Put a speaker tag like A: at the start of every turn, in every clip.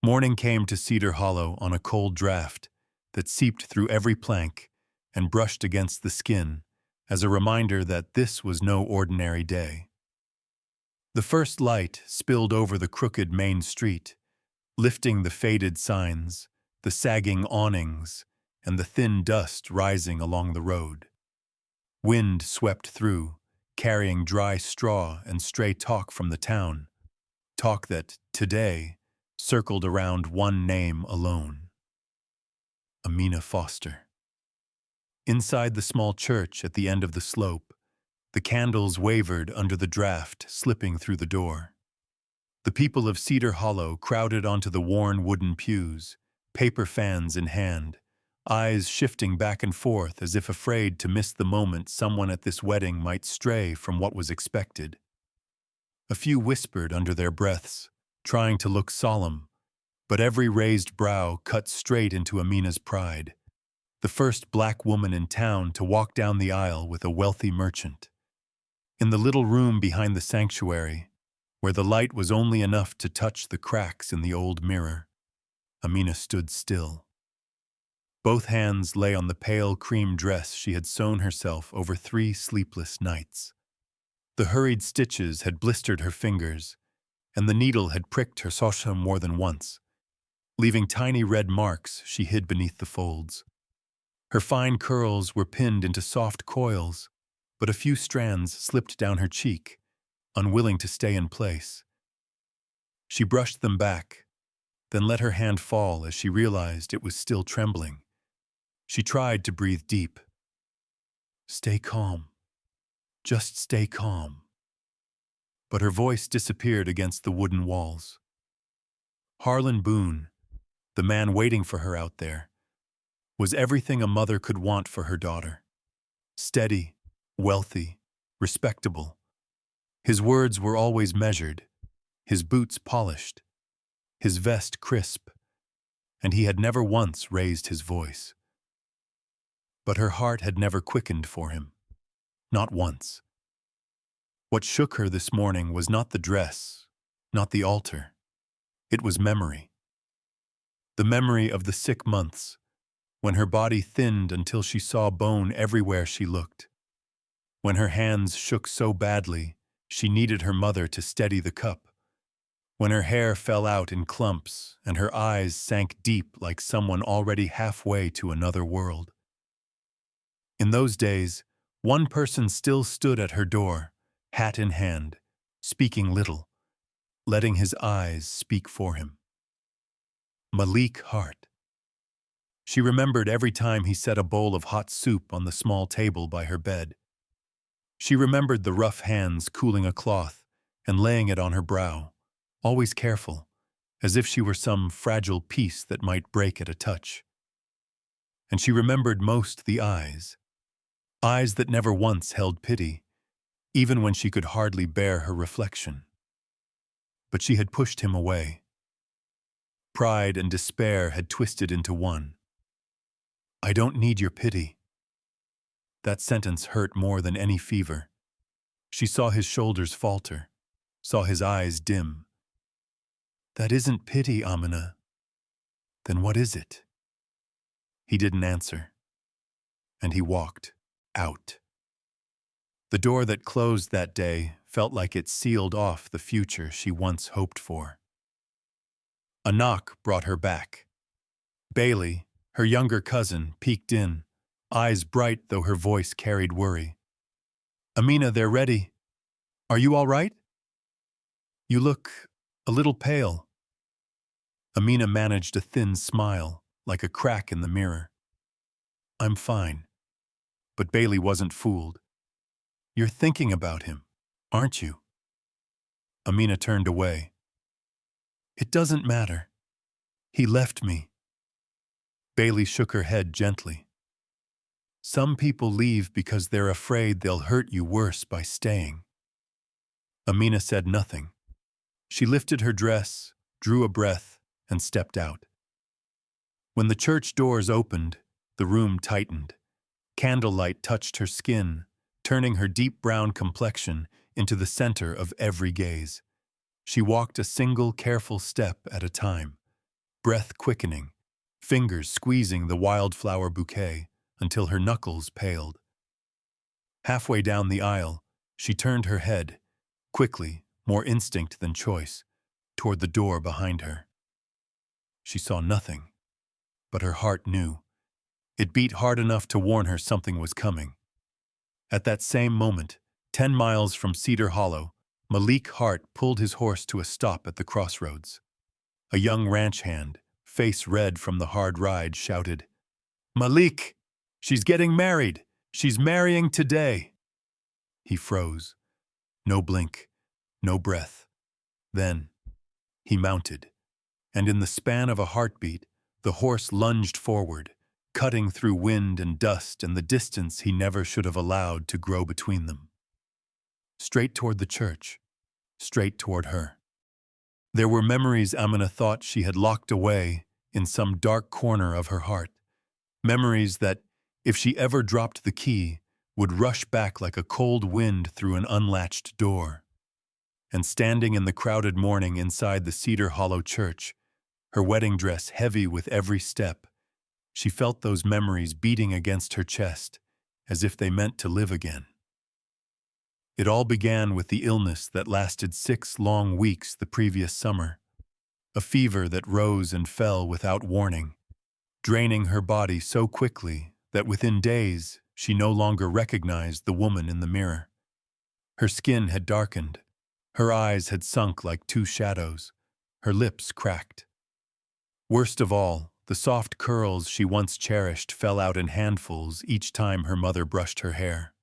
A: Morning came to Cedar Hollow on a cold draft that seeped through every plank and brushed against the skin as a reminder that this was no ordinary day. The first light spilled over the crooked main street, lifting the faded signs, the sagging awnings, and the thin dust rising along the road. Wind swept through, carrying dry straw and stray talk from the town, talk that, today, circled around one name alone: Amina Foster. Inside the small church at the end of the slope, the candles wavered under the draft slipping through the door. The people of Cedar Hollow crowded onto the worn wooden pews, paper fans in hand, eyes shifting back and forth as if afraid to miss the moment someone at this wedding might stray from what was expected. A few whispered under their breaths, trying to look solemn, but every raised brow cut straight into Amina's pride, the first black woman in town to walk down the aisle with a wealthy merchant. In the little room behind the sanctuary, where the light was only enough to touch the cracks in the old mirror, Amina stood still. Both hands lay on the pale cream dress she had sewn herself over 3 sleepless nights. The hurried stitches had blistered her fingers, and the needle had pricked her sasha more than once, leaving tiny red marks she hid beneath the folds. Her fine curls were pinned into soft coils, but a few strands slipped down her cheek, unwilling to stay in place. She brushed them back, then let her hand fall as she realized it was still trembling. She tried to breathe deep. "Stay calm. Just stay calm." But her voice disappeared against the wooden walls. Harlan Boone, the man waiting for her out there, was everything a mother could want for her daughter. Steady, wealthy, respectable. His words were always measured, his boots polished, his vest crisp, and he had never once raised his voice. But her heart had never quickened for him. Not once. What shook her this morning was not the dress, not the altar. It was memory. The memory of the sick months, when her body thinned until she saw bone everywhere she looked. When her hands shook so badly, she needed her mother to steady the cup. When her hair fell out in clumps and her eyes sank deep like someone already halfway to another world. In those days, one person still stood at her door, hat in hand, speaking little, letting his eyes speak for him. Malik Hart. She remembered every time he set a bowl of hot soup on the small table by her bed. She remembered the rough hands cooling a cloth and laying it on her brow, always careful, as if she were some fragile piece that might break at a touch. And she remembered most the eyes that never once held pity, even when she could hardly bear her reflection. But she had pushed him away. Pride and despair had twisted into one. "I don't need your pity." That sentence hurt more than any fever. She saw his shoulders falter, saw his eyes dim. "That isn't pity, Amina." "Then what is it?" He didn't answer, and he walked out. The door that closed that day felt like it sealed off the future she once hoped for. A knock brought her back. Bailey, her younger cousin, peeked in, eyes bright though her voice carried worry. "Amina, they're ready. Are you all right? You look a little pale." Amina managed a thin smile, like a crack in the mirror. "I'm fine." But Bailey wasn't fooled. "You're thinking about him, aren't you?" Amina turned away. "It doesn't matter. He left me." Bailey shook her head gently. "Some people leave because they're afraid they'll hurt you worse by staying." Amina said nothing. She lifted her dress, drew a breath, and stepped out. When the church doors opened, the room tightened. Candlelight touched her skin, turning her deep brown complexion into the center of every gaze. She walked a single careful step at a time, breath quickening, fingers squeezing the wildflower bouquet until her knuckles paled. Halfway down the aisle, she turned her head, quickly, more instinct than choice, toward the door behind her. She saw nothing, but her heart knew. It beat hard enough to warn her something was coming. At that same moment, 10 miles from Cedar Hollow, Malik Hart pulled his horse to a stop at the crossroads. A young ranch hand, face red from the hard ride, shouted, "Malik! She's getting married! She's marrying today!" He froze. No blink, no breath. Then, he mounted, and in the span of a heartbeat, the horse lunged forward, cutting through wind and dust and the distance he never should have allowed to grow between them. Straight toward the church, straight toward her. There were memories Amina thought she had locked away in some dark corner of her heart, memories that, if she ever dropped the key, would rush back like a cold wind through an unlatched door. And standing in the crowded morning inside the Cedar Hollow church, her wedding dress heavy with every step, she felt those memories beating against her chest, as if they meant to live again. It all began with the illness that lasted 6 long weeks the previous summer, a fever that rose and fell without warning, draining her body so quickly that within days she no longer recognized the woman in the mirror. Her skin had darkened, her eyes had sunk like 2 shadows, her lips cracked. Worst of all, the soft curls she once cherished fell out in handfuls each time her mother brushed her hair.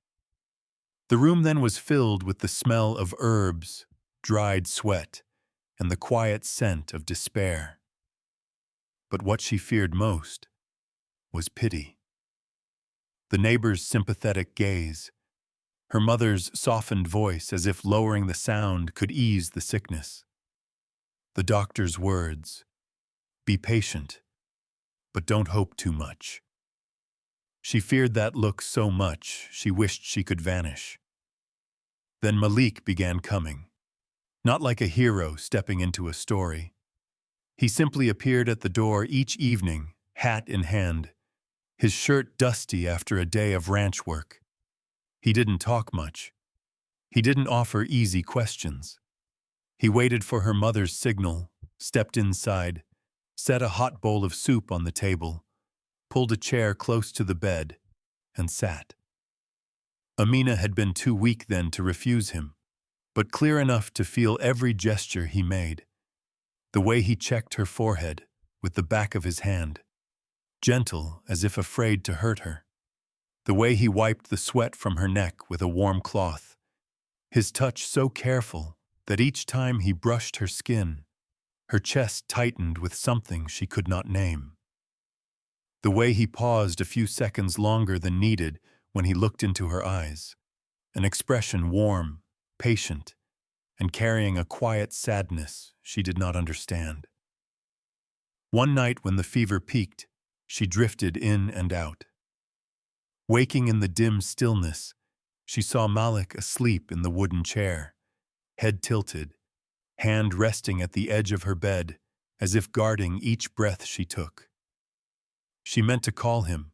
A: The room then was filled with the smell of herbs, dried sweat, and the quiet scent of despair. But what she feared most was pity. The neighbor's sympathetic gaze, her mother's softened voice as if lowering the sound could ease the sickness. The doctor's words, "Be patient, but don't hope too much." She feared that look so much she wished she could vanish. Then Malik began coming, not like a hero stepping into a story. He simply appeared at the door each evening, hat in hand, his shirt dusty after a day of ranch work. He didn't talk much. He didn't offer easy questions. He waited for her mother's signal, stepped inside, set a hot bowl of soup on the table, pulled a chair close to the bed, and sat. Amina had been too weak then to refuse him, but clear enough to feel every gesture he made. The way he checked her forehead with the back of his hand, gentle as if afraid to hurt her. The way he wiped the sweat from her neck with a warm cloth, his touch so careful that each time he brushed her skin, her chest tightened with something she could not name. The way he paused a few seconds longer than needed when he looked into her eyes, an expression warm, patient, and carrying a quiet sadness she did not understand. One night when the fever peaked, she drifted in and out. Waking in the dim stillness, she saw Malik asleep in the wooden chair, head tilted, hand resting at the edge of her bed as if guarding each breath she took. She meant to call him,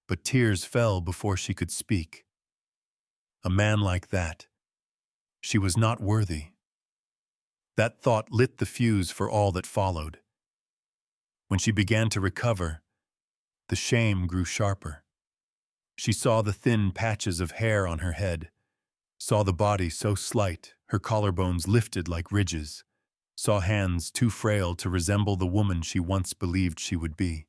A: but tears fell before she could speak. A man like that, she was not worthy. That thought lit the fuse for all that followed. When she began to recover, the shame grew sharper. She saw the thin patches of hair on her head, saw the body so slight, her collarbones lifted like ridges, saw hands too frail to resemble the woman she once believed she would be.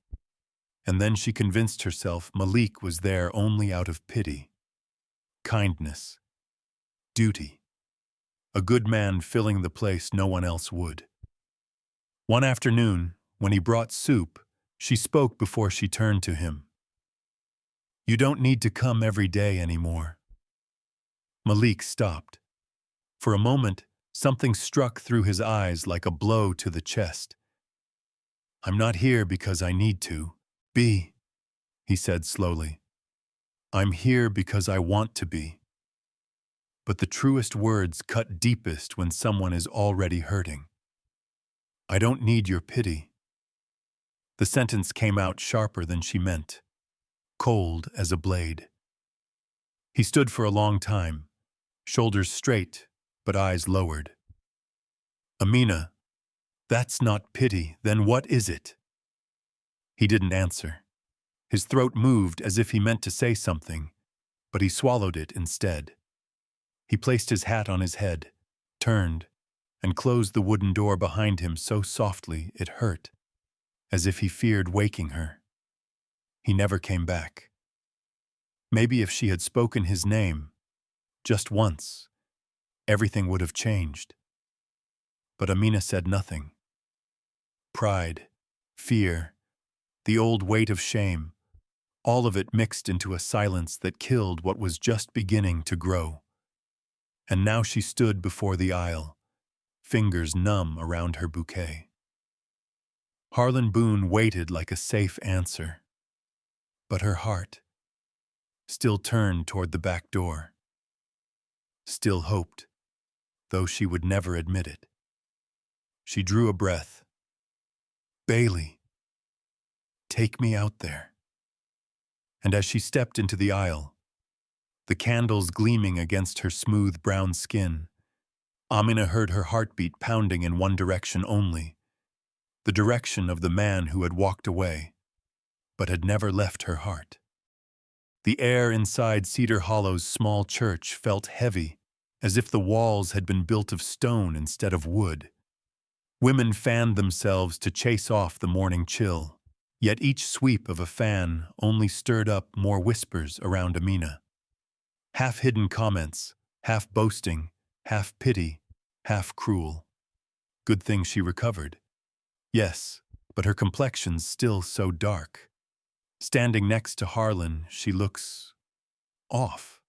A: And then she convinced herself Malik was there only out of pity, kindness, duty, a good man filling the place no one else would. One afternoon, when he brought soup, she spoke before she turned to him. "You don't need to come every day anymore." Malik stopped. For a moment, something struck through his eyes like a blow to the chest. "I'm not here because I need to be," he said slowly. "I'm here because I want to be." But the truest words cut deepest when someone is already hurting. "I don't need your pity. The sentence came out sharper than she meant, cold as a blade. He stood for a long time, shoulders straight, but eyes lowered. Amina, that's not pity, then what is it? He didn't answer. His throat moved as if he meant to say something, but he swallowed it instead. He placed his hat on his head, turned, and closed the wooden door behind him so softly it hurt, as if he feared waking her. He never came back. Maybe if she had spoken his name, just once, everything would have changed. But Amina said nothing. Pride, fear, the old weight of shame, all of it mixed into a silence that killed what was just beginning to grow. And now she stood before the aisle, fingers numb around her bouquet. Harlan Boone waited like a safe answer, but her heart still turned toward the back door, still hoped, though she would never admit it. She drew a breath. Bailey, take me out there. And as she stepped into the aisle, the candles gleaming against her smooth brown skin, Amina heard her heartbeat pounding in one direction only, the direction of the man who had walked away, but had never left her heart. The air inside Cedar Hollow's small church felt heavy, as if the walls had been built of stone instead of wood. Women fanned themselves to chase off the morning chill, yet each sweep of a fan only stirred up more whispers around Amina. Half-hidden comments, half boasting, half pity, half cruel. Good thing she recovered. Yes, but her complexion's still so dark. Standing next to Harlan, she looks off.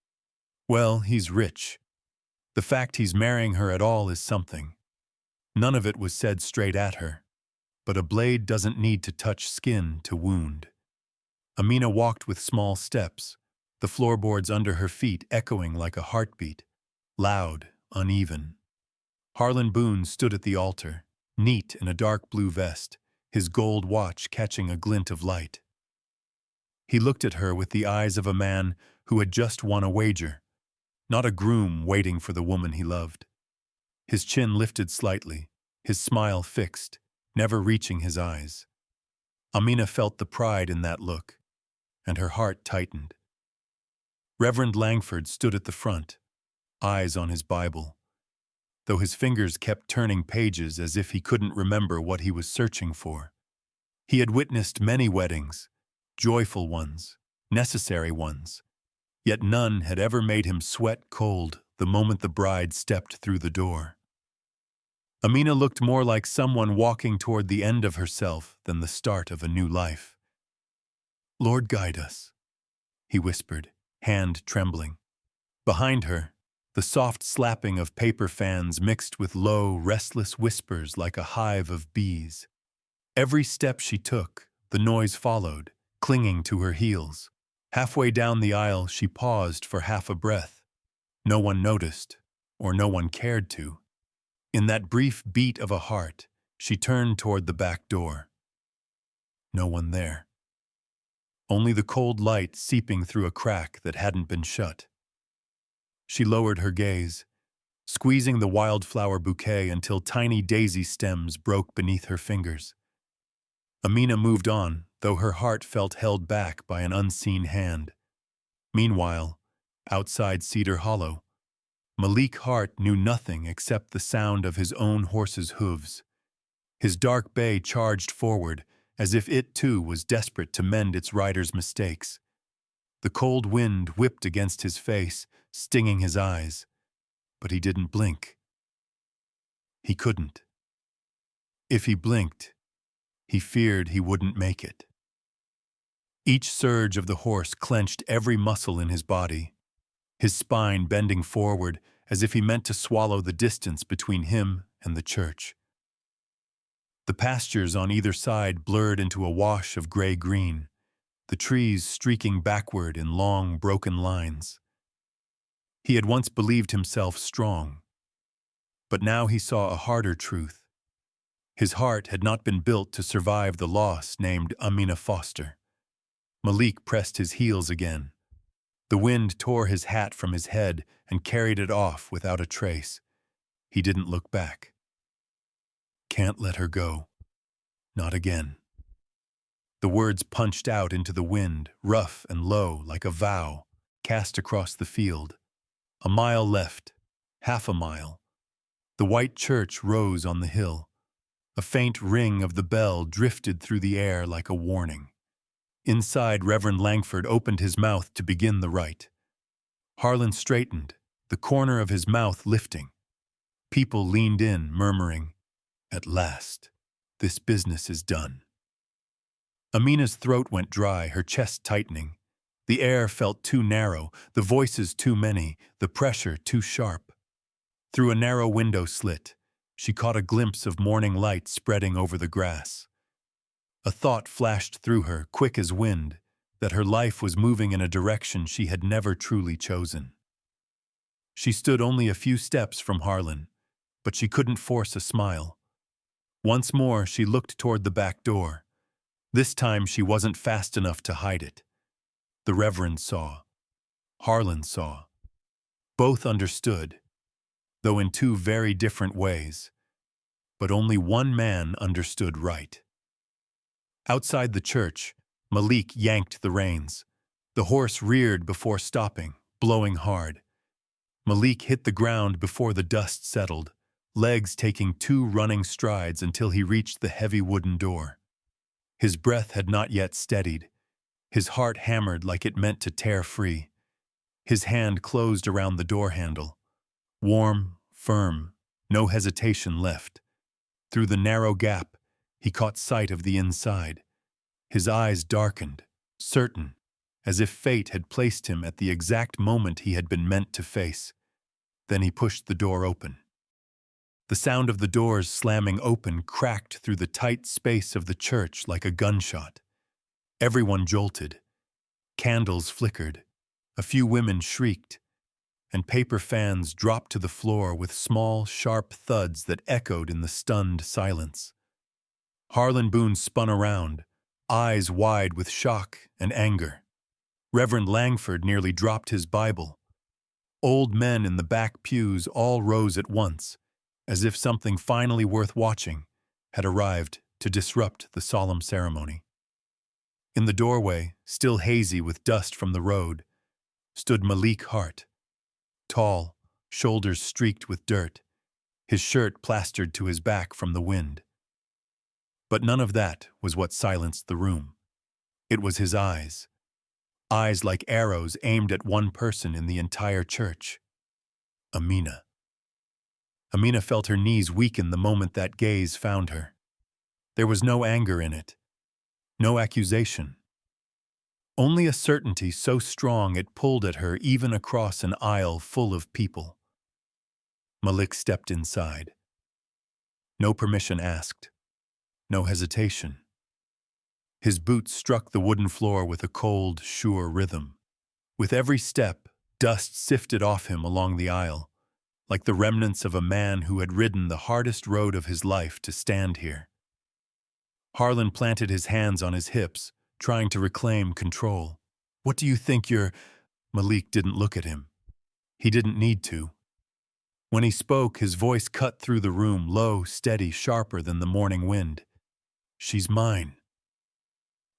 A: Well, he's rich. The fact he's marrying her at all is something. None of it was said straight at her, but a blade doesn't need to touch skin to wound. Amina walked with small steps, the floorboards under her feet echoing like a heartbeat, loud, uneven. Harlan Boone stood at the altar, neat in a dark blue vest, his gold watch catching a glint of light. He looked at her with the eyes of a man who had just won a wager, not a groom waiting for the woman he loved. His chin lifted slightly, his smile fixed, never reaching his eyes. Amina felt the pride in that look, and her heart tightened. Reverend Langford stood at the front, eyes on his Bible, though his fingers kept turning pages as if he couldn't remember what he was searching for. He had witnessed many weddings, joyful ones, necessary ones, yet none had ever made him sweat cold the moment the bride stepped through the door. Amina looked more like someone walking toward the end of herself than the start of a new life. "Lord, guide us," he whispered, hand trembling. Behind her, the soft slapping of paper fans mixed with low, restless whispers like a hive of bees. Every step she took, the noise followed, clinging to her heels. Halfway down the aisle, she paused for half a breath. No one noticed, or no one cared to. In that brief beat of a heart, she turned toward the back door. No one there. Only the cold light seeping through a crack that hadn't been shut. She lowered her gaze, squeezing the wildflower bouquet until tiny daisy stems broke beneath her fingers. Amina moved on, though her heart felt held back by an unseen hand. Meanwhile, outside Cedar Hollow, Malik Hart knew nothing except the sound of his own horse's hooves. His dark bay charged forward, as if it too was desperate to mend its rider's mistakes. The cold wind whipped against his face, stinging his eyes, but he didn't blink. He couldn't. If he blinked, he feared he wouldn't make it. Each surge of the horse clenched every muscle in his body, his spine bending forward as if he meant to swallow the distance between him and the church. The pastures on either side blurred into a wash of gray-green, the trees streaking backward in long, broken lines. He had once believed himself strong, but now he saw a harder truth. His heart had not been built to survive the loss named Amina Foster. Malik pressed his heels again. The wind tore his hat from his head and carried it off without a trace. He didn't look back. Can't let her go. Not again. The words punched out into the wind, rough and low like a vow, cast across the field. A mile left, half a mile. The white church rose on the hill. A faint ring of the bell drifted through the air like a warning. Inside, Reverend Langford opened his mouth to begin the rite. Harlan straightened, the corner of his mouth lifting. People leaned in, murmuring, "At last, this business is done." Amina's throat went dry, her chest tightening. The air felt too narrow, the voices too many, the pressure too sharp. Through a narrow window slit, she caught a glimpse of morning light spreading over the grass. A thought flashed through her, quick as wind, that her life was moving in a direction she had never truly chosen. She stood only a few steps from Harlan, but she couldn't force a smile. Once more, she looked toward the back door. This time, she wasn't fast enough to hide it. The Reverend saw. Harlan saw. Both understood, though in two very different ways. But only one man understood right. Outside the church, Malik yanked the reins. The horse reared before stopping, blowing hard. Malik hit the ground before the dust settled, legs taking 2 running strides until he reached the heavy wooden door. His breath had not yet steadied. His heart hammered like it meant to tear free. His hand closed around the door handle. Warm, firm, no hesitation left. Through the narrow gap, he caught sight of the inside. His eyes darkened, certain, as if fate had placed him at the exact moment he had been meant to face. Then he pushed the door open. The sound of the doors slamming open cracked through the tight space of the church like a gunshot. Everyone jolted. Candles flickered. A few women shrieked, and paper fans dropped to the floor with small, sharp thuds that echoed in the stunned silence. Harlan Boone spun around, eyes wide with shock and anger. Reverend Langford nearly dropped his Bible. Old men in the back pews all rose at once, as if something finally worth watching had arrived to disrupt the solemn ceremony. In the doorway, still hazy with dust from the road, stood Malik Hart. Tall, shoulders streaked with dirt, his shirt plastered to his back from the wind. But none of that was what silenced the room. It was his eyes. Eyes like arrows aimed at one person in the entire church. Amina. Amina felt her knees weaken the moment that gaze found her. There was no anger in it, no accusation. Only a certainty so strong it pulled at her even across an aisle full of people. Malik stepped inside. No permission asked. No hesitation. His boots struck the wooden floor with a cold, sure rhythm. With every step, dust sifted off him along the aisle, like the remnants of a man who had ridden the hardest road of his life to stand here. Harlan planted his hands on his hips, trying to reclaim control. "What do you think you're—" Malik didn't look at him. He didn't need to. When he spoke, his voice cut through the room, low, steady, sharper than the morning wind. "She's mine."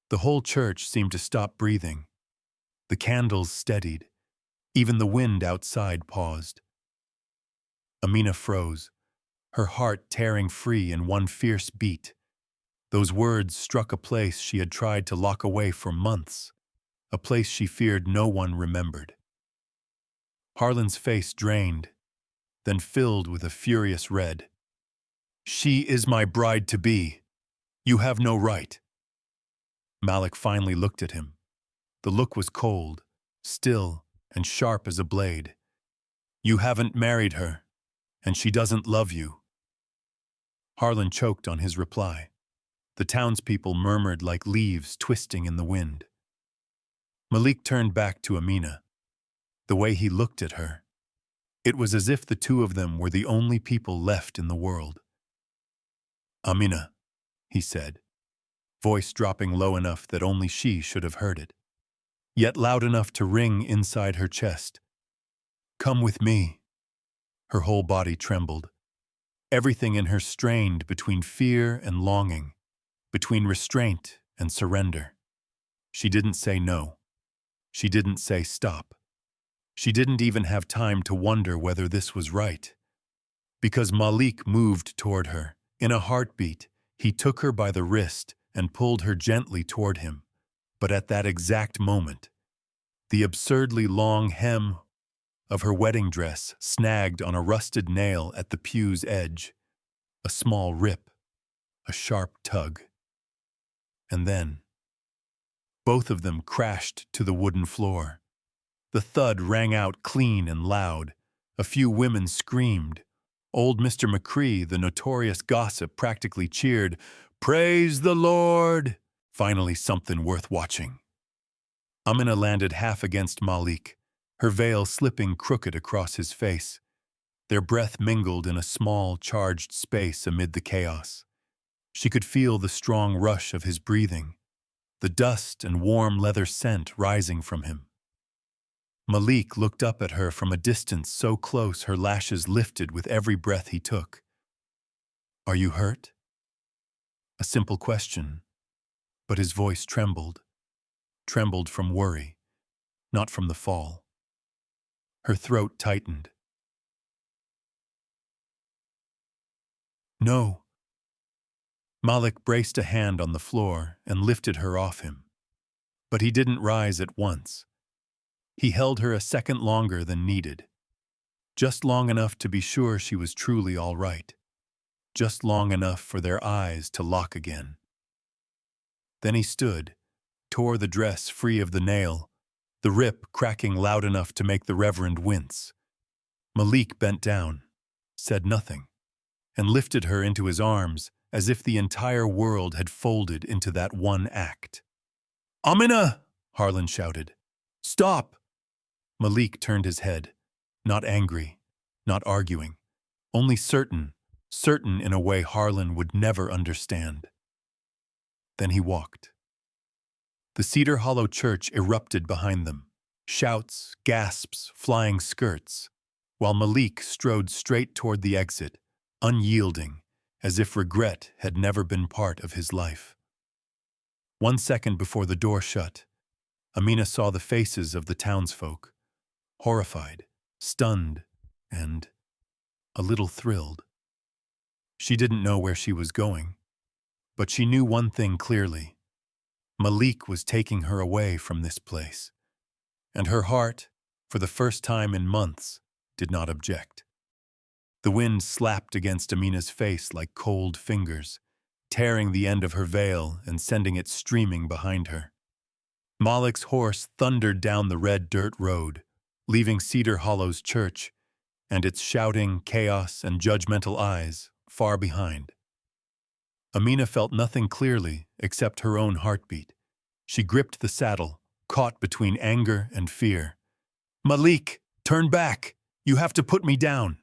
A: The whole church seemed to stop breathing. The candles steadied. Even the wind outside paused. Amina froze, her heart tearing free in one fierce beat. Those words struck a place she had tried to lock away for months, a place she feared no one remembered. Harlan's face drained, then filled with a furious red. "She is my bride-to-be. You have no right." Malik finally looked at him. The look was cold, still, and sharp as a blade. "You haven't married her, and she doesn't love you." Harlan choked on his reply. The townspeople murmured like leaves twisting in the wind. Malik turned back to Amina. The way he looked at her, it was as if the two of them were the only people left in the world. Amina, he said, voice dropping low enough that only she should have heard it, yet loud enough to ring inside her chest. Come with me. Her whole body trembled. Everything in her strained between fear and longing, between restraint and surrender. She didn't say no. She didn't say stop. She didn't even have time to wonder whether this was right. Because Malik moved toward her. In a heartbeat, he took her by the wrist and pulled her gently toward him. But at that exact moment, the absurdly long hem of her wedding dress snagged on a rusted nail at the pew's edge. A small rip, a sharp tug. And then, both of them crashed to the wooden floor. The thud rang out clean and loud. A few women screamed. Old Mr. McCree, the notorious gossip, practically cheered, "Praise the Lord!" Finally something worth watching. Amina landed half against Malik, her veil slipping crooked across his face. Their breath mingled in a small, charged space amid the chaos. She could feel the strong rush of his breathing, the dust and warm leather scent rising from him. Malik looked up at her from a distance so close her lashes lifted with every breath he took. Are you hurt? A simple question, but his voice trembled from worry, not from the fall. Her throat tightened. No. Malik braced a hand on the floor and lifted her off him. But he didn't rise at once. He held her a second longer than needed. Just long enough to be sure she was truly all right. Just long enough for their eyes to lock again. Then he stood, tore the dress free of the nail, the rip cracking loud enough to make the Reverend wince. Malik bent down, said nothing, and lifted her into his arms as if the entire world had folded into that one act. "Amina!" Harlan shouted. "Stop!" Malik turned his head, not angry, not arguing, only certain in a way Harlan would never understand. Then he walked. The Cedar Hollow church erupted behind them, shouts, gasps, flying skirts, while Malik strode straight toward the exit, unyielding, as if regret had never been part of his life. 1 second before the door shut, Amina saw the faces of the townsfolk, horrified, stunned, and a little thrilled. She didn't know where she was going, but she knew one thing clearly. Malik was taking her away from this place, and her heart, for the first time in months, did not object. The wind slapped against Amina's face like cold fingers, tearing the end of her veil and sending it streaming behind her. Malik's horse thundered down the red dirt road, leaving Cedar Hollow's church and its shouting, chaos, and judgmental eyes far behind. Amina felt nothing clearly except her own heartbeat. She gripped the saddle, caught between anger and fear. "Malik, turn back! You have to put me down!"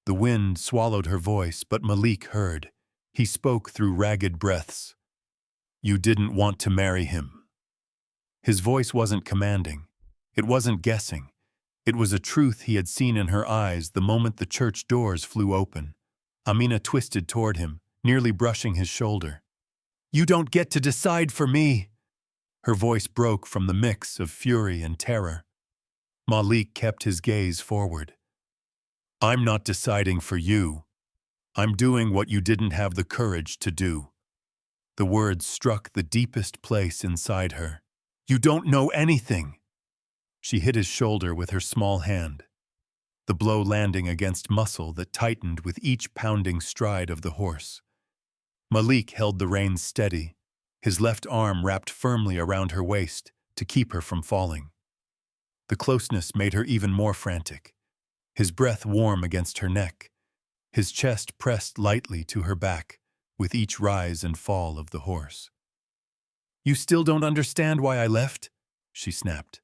A: The wind swallowed her voice, but Malik heard. He spoke through ragged breaths. "You didn't want to marry him." His voice wasn't commanding. It wasn't guessing. It was a truth he had seen in her eyes the moment the church doors flew open. Amina twisted toward him, nearly brushing his shoulder. "You don't get to decide for me!" Her voice broke from the mix of fury and terror. Malik kept his gaze forward. "I'm not deciding for you. I'm doing what you didn't have the courage to do." The words struck the deepest place inside her. "You don't know anything!" She hit his shoulder with her small hand, the blow landing against muscle that tightened with each pounding stride of the horse. Malik held the reins steady, his left arm wrapped firmly around her waist to keep her from falling. The closeness made her even more frantic, his breath warm against her neck, his chest pressed lightly to her back with each rise and fall of the horse. "You still don't understand why I left?" she snapped.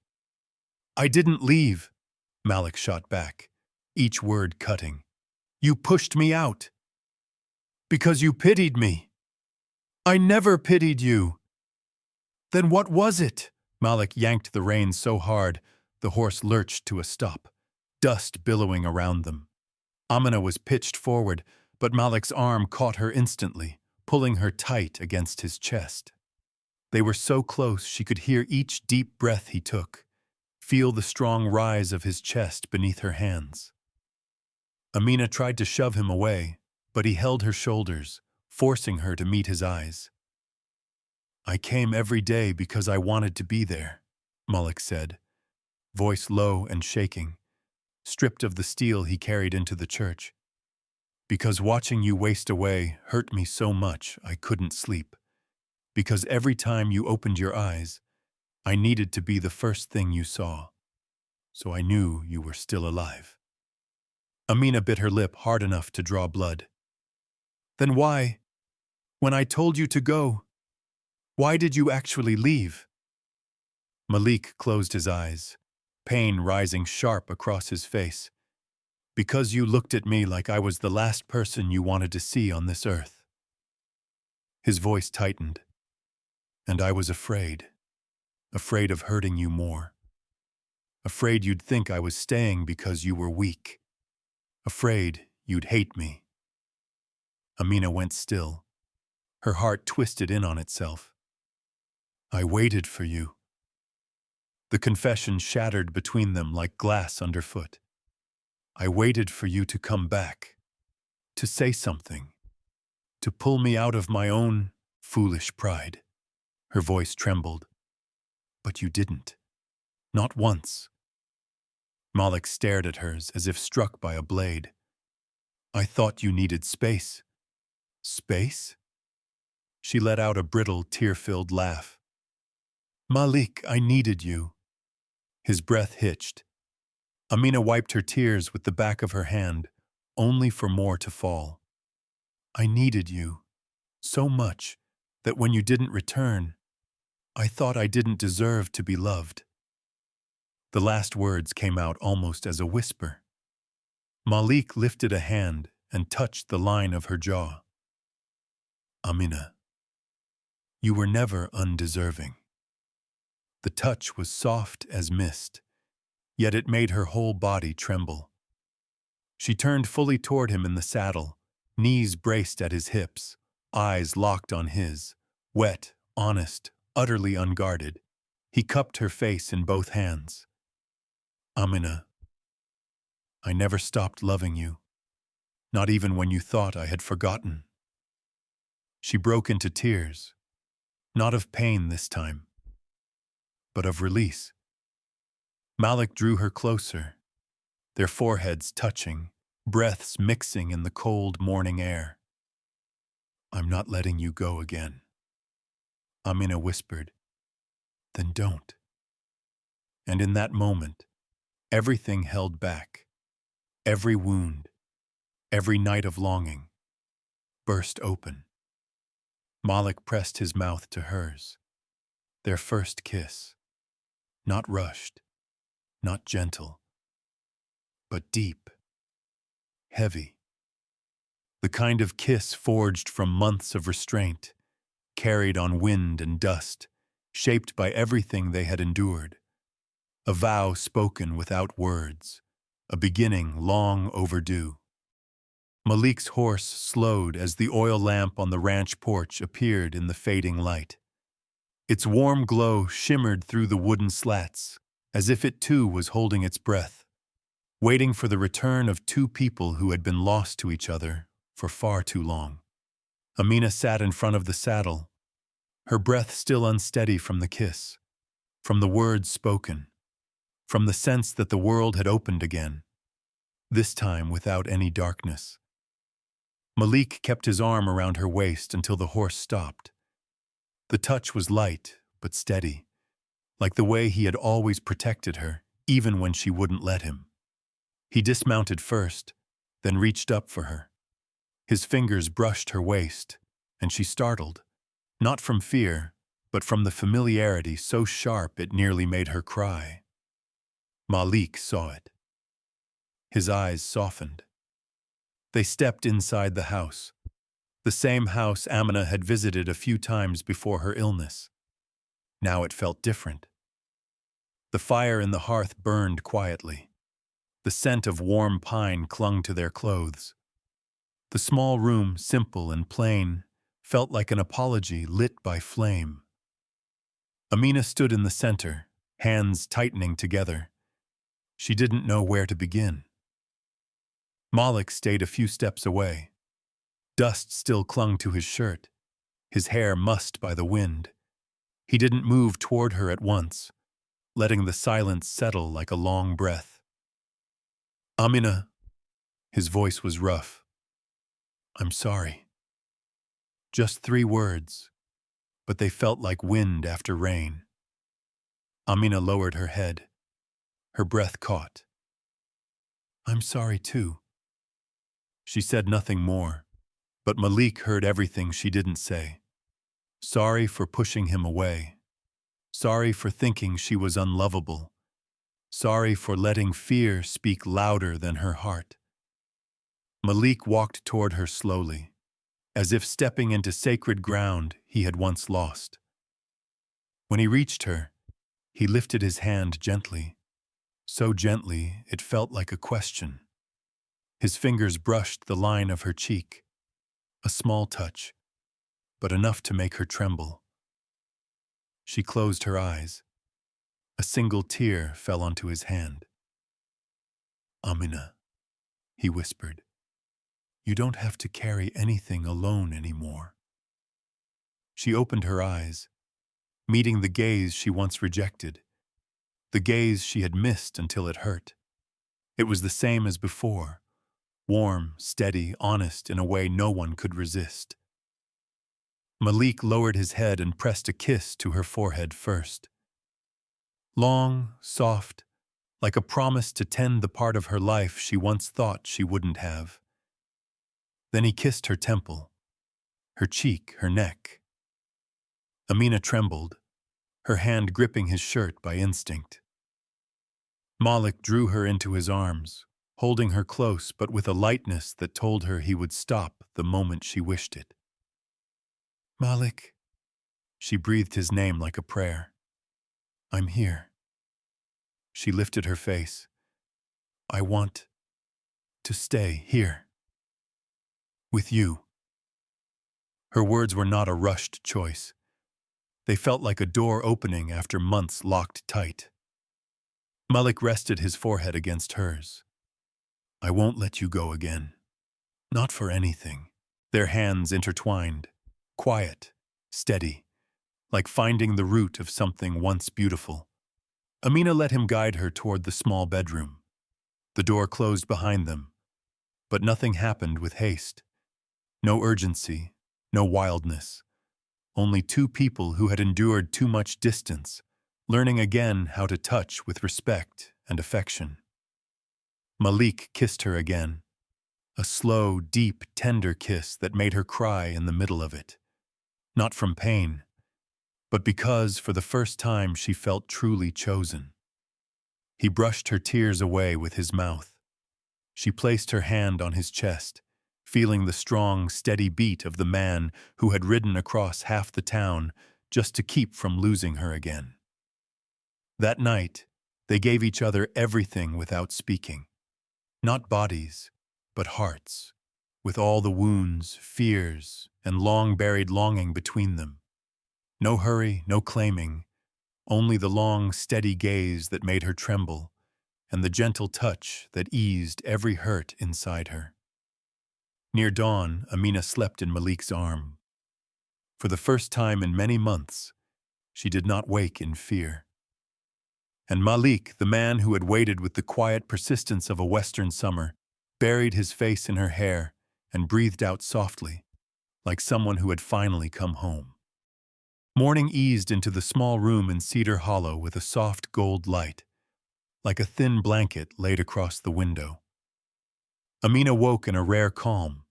A: "I didn't leave," Malik shot back, each word cutting. "You pushed me out." Because you pitied me. I never pitied you. Then what was it? Malik yanked the reins so hard, the horse lurched to a stop, dust billowing around them. Amina was pitched forward, but Malik's arm caught her instantly, pulling her tight against his chest. They were so close she could hear each deep breath he took, feel the strong rise of his chest beneath her hands. Amina tried to shove him away, but he held her shoulders, forcing her to meet his eyes. I came every day because I wanted to be there, Malik said, voice low and shaking, stripped of the steel he carried into the church. Because watching you waste away hurt me so much I couldn't sleep. Because every time you opened your eyes, I needed to be the first thing you saw. So I knew you were still alive. Amina bit her lip hard enough to draw blood. Then why, when I told you to go, why did you actually leave? Malik closed his eyes, pain rising sharp across his face. Because you looked at me like I was the last person you wanted to see on this earth. His voice tightened, and I was afraid of hurting you more. Afraid you'd think I was staying because you were weak. Afraid you'd hate me. Amina went still, her heart twisted in on itself. I waited for you. The confession shattered between them like glass underfoot. I waited for you to come back, to say something, to pull me out of my own foolish pride. Her voice trembled. But you didn't. Not once. Malik stared at hers as if struck by a blade. I thought you needed space. Space? She let out a brittle, tear-filled laugh. Malik, I needed you. His breath hitched. Amina wiped her tears with the back of her hand, only for more to fall. I needed you so much that when you didn't return, I thought I didn't deserve to be loved. The last words came out almost as a whisper. Malik lifted a hand and touched the line of her jaw. Amina, you were never undeserving. The touch was soft as mist, yet it made her whole body tremble. She turned fully toward him in the saddle, knees braced at his hips, eyes locked on his, wet, honest, utterly unguarded. He cupped her face in both hands. Amina, I never stopped loving you, not even when you thought I had forgotten. She broke into tears, not of pain this time, but of release. Malik drew her closer, their foreheads touching, breaths mixing in the cold morning air. I'm not letting you go again. Amina whispered, Then don't. And in that moment, everything held back, every wound, every night of longing, burst open. Malik pressed his mouth to hers, their first kiss, not rushed, not gentle, but deep, heavy. The kind of kiss forged from months of restraint, carried on wind and dust, shaped by everything they had endured. A vow spoken without words, a beginning long overdue. Malik's horse slowed as the oil lamp on the ranch porch appeared in the fading light. Its warm glow shimmered through the wooden slats, as if it too was holding its breath, waiting for the return of two people who had been lost to each other for far too long. Amina sat in front of the saddle, her breath still unsteady from the kiss, from the words spoken, from the sense that the world had opened again, this time without any darkness. Malik kept his arm around her waist until the horse stopped. The touch was light but steady, like the way he had always protected her, even when she wouldn't let him. He dismounted first, then reached up for her. His fingers brushed her waist, and she startled, not from fear, but from the familiarity so sharp it nearly made her cry. Malik saw it. His eyes softened. They stepped inside the house. The same house Amina had visited a few times before her illness. Now it felt different. The fire in the hearth burned quietly. The scent of warm pine clung to their clothes. The small room, simple and plain, felt like an apology lit by flame. Amina stood in the center, hands tightening together. She didn't know where to begin. Malik stayed a few steps away. Dust still clung to his shirt, his hair mussed by the wind. He didn't move toward her at once, letting the silence settle like a long breath. "Amina," his voice was rough. "I'm sorry." Just 3 words, but they felt like wind after rain. Amina lowered her head. Her breath caught. "I'm sorry too." She said nothing more, but Malik heard everything she didn't say. Sorry for pushing him away. Sorry for thinking she was unlovable. Sorry for letting fear speak louder than her heart. Malik walked toward her slowly, as if stepping into sacred ground he had once lost. When he reached her, he lifted his hand gently, so gently it felt like a question. His fingers brushed the line of her cheek, a small touch, but enough to make her tremble. She closed her eyes. A single tear fell onto his hand. "Amina," he whispered, "you don't have to carry anything alone anymore." She opened her eyes, meeting the gaze she once rejected, the gaze she had missed until it hurt. It was the same as before, warm, steady, honest in a way no one could resist. Malik lowered his head and pressed a kiss to her forehead first. Long, soft, like a promise to tend the part of her life she once thought she wouldn't have. Then he kissed her temple, her cheek, her neck. Amina trembled, her hand gripping his shirt by instinct. Malik drew her into his arms, holding her close but with a lightness that told her he would stop the moment she wished it. "Malik," she breathed his name like a prayer. "I'm here." She lifted her face. "I want to stay here. With you." Her words were not a rushed choice. They felt like a door opening after months locked tight. Malik rested his forehead against hers. "I won't let you go again. Not for anything." Their hands intertwined, quiet, steady, like finding the root of something once beautiful. Amina let him guide her toward the small bedroom. The door closed behind them, but nothing happened with haste. No urgency, no wildness. Only 2 people who had endured too much distance, learning again how to touch with respect and affection. Malik kissed her again, a slow, deep, tender kiss that made her cry in the middle of it. Not from pain, but because for the first time she felt truly chosen. He brushed her tears away with his mouth. She placed her hand on his chest, feeling the strong, steady beat of the man who had ridden across half the town just to keep from losing her again. That night, they gave each other everything without speaking. Not bodies, but hearts, with all the wounds, fears, and long-buried longing between them. No hurry, no claiming, only the long, steady gaze that made her tremble, and the gentle touch that eased every hurt inside her. Near dawn, Amina slept in Malik's arm. For the first time in many months, she did not wake in fear. And Malik, the man who had waited with the quiet persistence of a western summer, buried his face in her hair and breathed out softly, like someone who had finally come home. Morning eased into the small room in Cedar Hollow with a soft gold light, like a thin blanket laid across the window. Amina woke in a rare calm,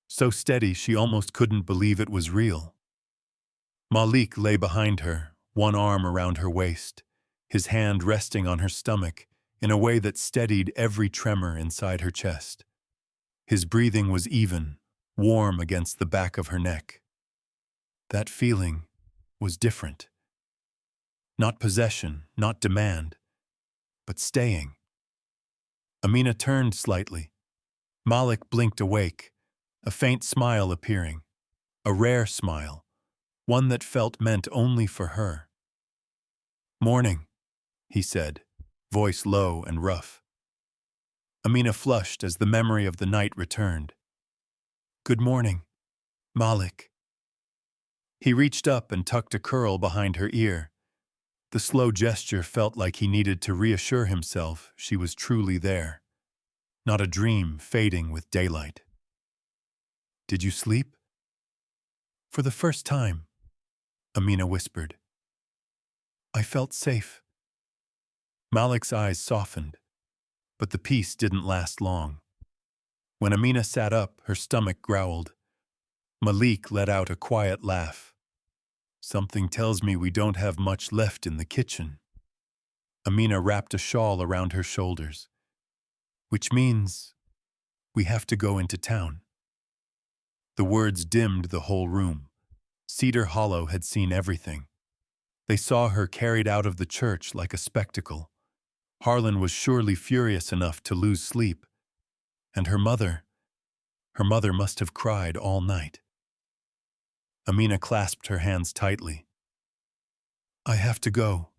A: so steady she almost couldn't believe it was real. Malik lay behind her, one arm around her waist, his hand resting on her stomach in a way that steadied every tremor inside her chest. His breathing was even, warm against the back of her neck. That feeling was different. Not possession, not demand, but staying. Amina turned slightly. Malik blinked awake, a faint smile appearing, a rare smile, one that felt meant only for her. "Morning," he said, voice low and rough. Amina flushed as the memory of the night returned. "Good morning, Malik." He reached up and tucked a curl behind her ear. The slow gesture felt like he needed to reassure himself she was truly there, not a dream fading with daylight. "Did you sleep?" "For the first time," Amina whispered. "I felt safe." Malik's eyes softened, but the peace didn't last long. When Amina sat up, her stomach growled. Malik let out a quiet laugh. "Something tells me we don't have much left in the kitchen." Amina wrapped a shawl around her shoulders. "Which means we have to go into town." The words dimmed the whole room. Cedar Hollow had seen everything. They saw her carried out of the church like a spectacle. Harlan was surely furious enough to lose sleep. And her mother must have cried all night. Amina clasped her hands tightly. "I have to go."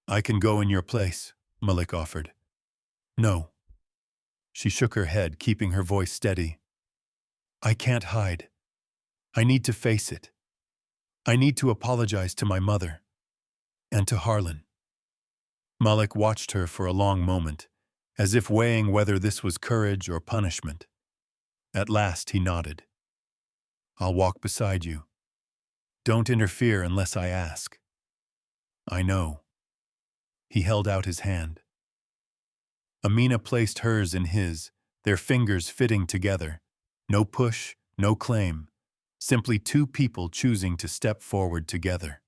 A: "I can go in your place," Malik offered. "No." She shook her head, keeping her voice steady. "I can't hide. I need to face it. I need to apologize to my mother. And to Harlan." Malik watched her for a long moment, as if weighing whether this was courage or punishment. At last he nodded. "I'll walk beside you. Don't interfere unless I ask." "I know." He held out his hand. Amina placed hers in his, their fingers fitting together. No push, no claim. Simply two people choosing to step forward together.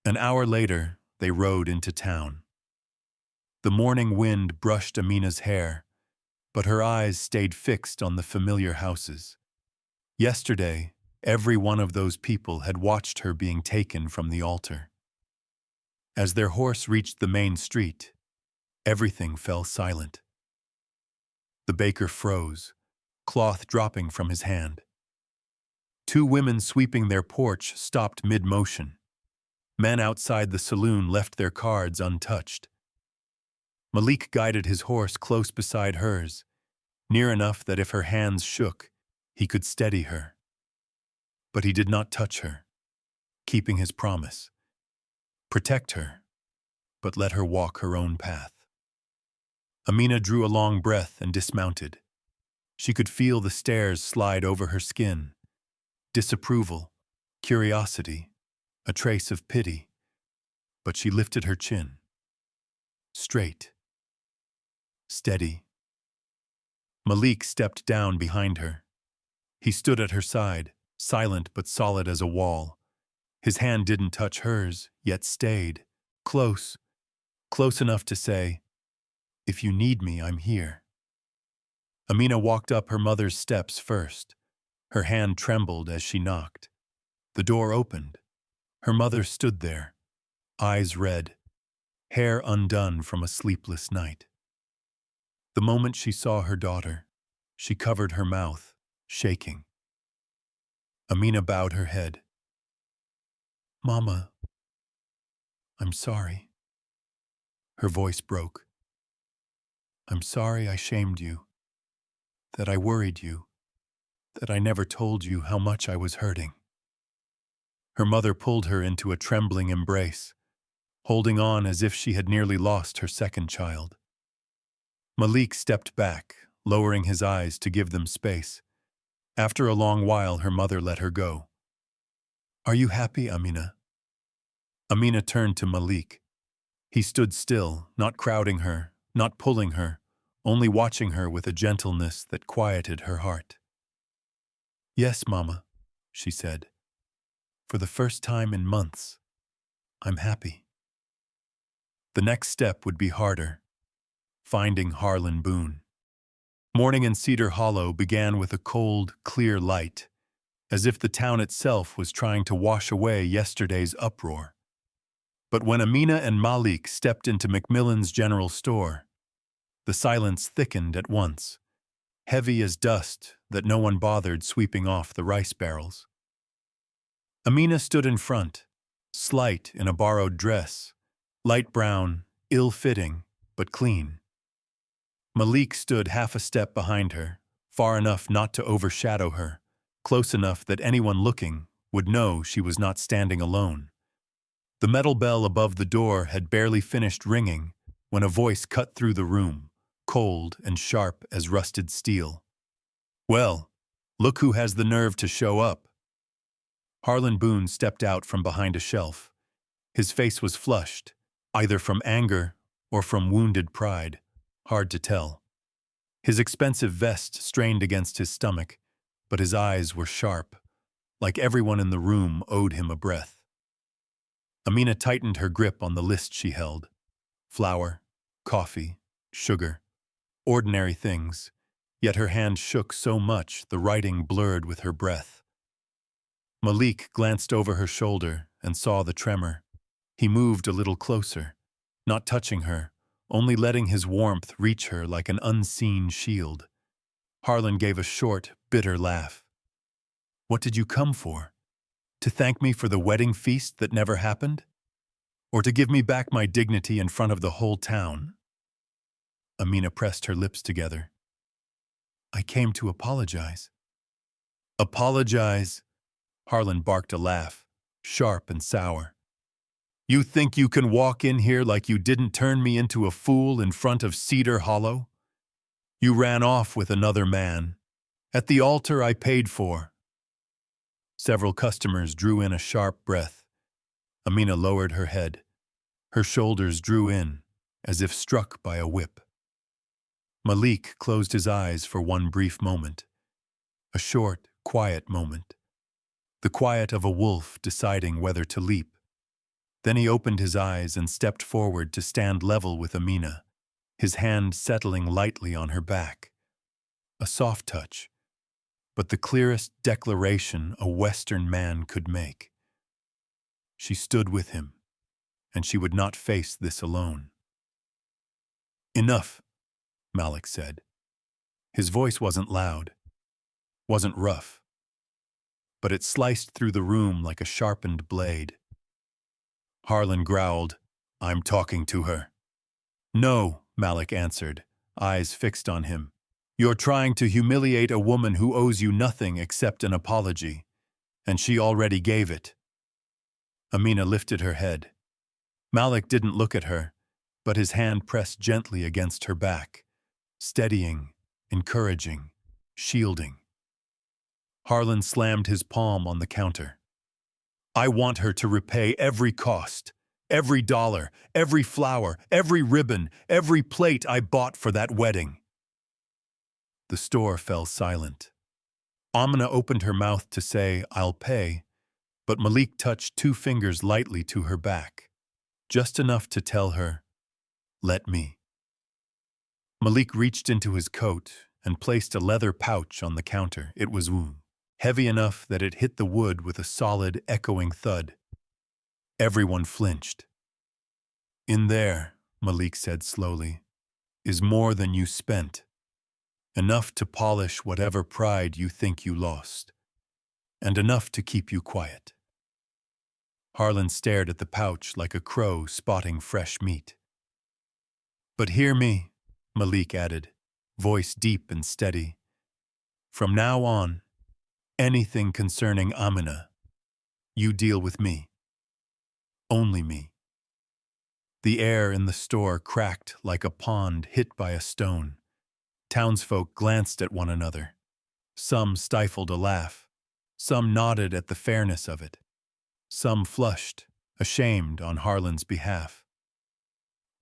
A: An hour later, they rode into town. The morning wind brushed Amina's hair, but her eyes stayed fixed on the familiar houses. Yesterday, every one of those people had watched her being taken from the altar. As their horse reached the main street, everything fell silent. The baker froze, cloth dropping from his hand. Two women sweeping their porch stopped mid-motion. Men outside the saloon left their cards untouched. Malik guided his horse close beside hers, near enough that if her hands shook, he could steady her. But he did not touch her, keeping his promise. Protect her, but let her walk her own path. Amina drew a long breath and dismounted. She could feel the stairs slide over her skin. Disapproval, curiosity, a trace of pity. But she lifted her chin. Straight. Steady. Malik stepped down behind her. He stood at her side, silent but solid as a wall. His hand didn't touch hers, yet stayed. Close. Close enough to say, "If you need me, I'm here." Amina walked up her mother's steps first. Her hand trembled as she knocked. The door opened. Her mother stood there, eyes red, hair undone from a sleepless night. The moment she saw her daughter, she covered her mouth, shaking. Amina bowed her head. "Mama, I'm sorry." Her voice broke. "I'm sorry I shamed you, that I worried you, that I never told you how much I was hurting." Her mother pulled her into a trembling embrace, holding on as if she had nearly lost her second child. Malik stepped back, lowering his eyes to give them space. After a long while, her mother let her go. "Are you happy, Amina?" Amina turned to Malik. He stood still, not crowding her, not pulling her, only watching her with a gentleness that quieted her heart. "Yes, Mama," she said. "For the first time in months, I'm happy." The next step would be harder, finding Harlan Boone. Morning in Cedar Hollow began with a cold, clear light, as if the town itself was trying to wash away yesterday's uproar. But when Amina and Malik stepped into Macmillan's general store, the silence thickened at once, heavy as dust that no one bothered sweeping off the rice barrels. Amina stood in front, slight in a borrowed dress, light brown, ill-fitting, but clean. Malik stood half a step behind her, far enough not to overshadow her, close enough that anyone looking would know she was not standing alone. The metal bell above the door had barely finished ringing when a voice cut through the room, cold and sharp as rusted steel. "Well, look who has the nerve to show up." Harlan Boone stepped out from behind a shelf. His face was flushed, either from anger or from wounded pride, hard to tell. His expensive vest strained against his stomach, but his eyes were sharp, like everyone in the room owed him a breath. Amina tightened her grip on the list she held. Flour, coffee, sugar, ordinary things, yet her hand shook so much the writing blurred with her breath. Malik glanced over her shoulder and saw the tremor. He moved a little closer, not touching her, only letting his warmth reach her like an unseen shield. Harlan gave a short, bitter laugh. "What did you come for? To thank me for the wedding feast that never happened? Or to give me back my dignity in front of the whole town?" Amina pressed her lips together. "I came to apologize." "Apologize?" Harlan barked a laugh, sharp and sour. "You think you can walk in here like you didn't turn me into a fool in front of Cedar Hollow? You ran off with another man, at the altar I paid for." Several customers drew in a sharp breath. Amina lowered her head. Her shoulders drew in, as if struck by a whip. Malik closed his eyes for one brief moment. A short, quiet moment. The quiet of a wolf deciding whether to leap. Then he opened his eyes and stepped forward to stand level with Amina, his hand settling lightly on her back. A soft touch, but the clearest declaration a Western man could make. She stood with him, and she would not face this alone. "Enough," Malik said. His voice wasn't loud, wasn't rough, but it sliced through the room like a sharpened blade. Harlan growled, "I'm talking to her." "No," Malik answered, eyes fixed on him. "You're trying to humiliate a woman who owes you nothing except an apology, and she already gave it." Amina lifted her head. Malik didn't look at her, but his hand pressed gently against her back, steadying, encouraging, shielding. Harlan slammed his palm on the counter. "I want her to repay every cost, every dollar, every flower, every ribbon, every plate I bought for that wedding." The store fell silent. Amina opened her mouth to say, "I'll pay," but Malik touched two fingers lightly to her back, just enough to tell her, "Let me." Malik reached into his coat and placed a leather pouch on the counter. It was heavy enough that it hit the wood with a solid, echoing thud. Everyone flinched. "In there," Malik said slowly, "is more than you spent. Enough to polish whatever pride you think you lost. And enough to keep you quiet." Harlan stared at the pouch like a crow spotting fresh meat. "But hear me," Malik added, voice deep and steady. "From now on, anything concerning Amina, you deal with me. Only me." The air in the store cracked like a pond hit by a stone. Townsfolk glanced at one another. Some stifled a laugh. Some nodded at the fairness of it. Some flushed, ashamed on Harlan's behalf.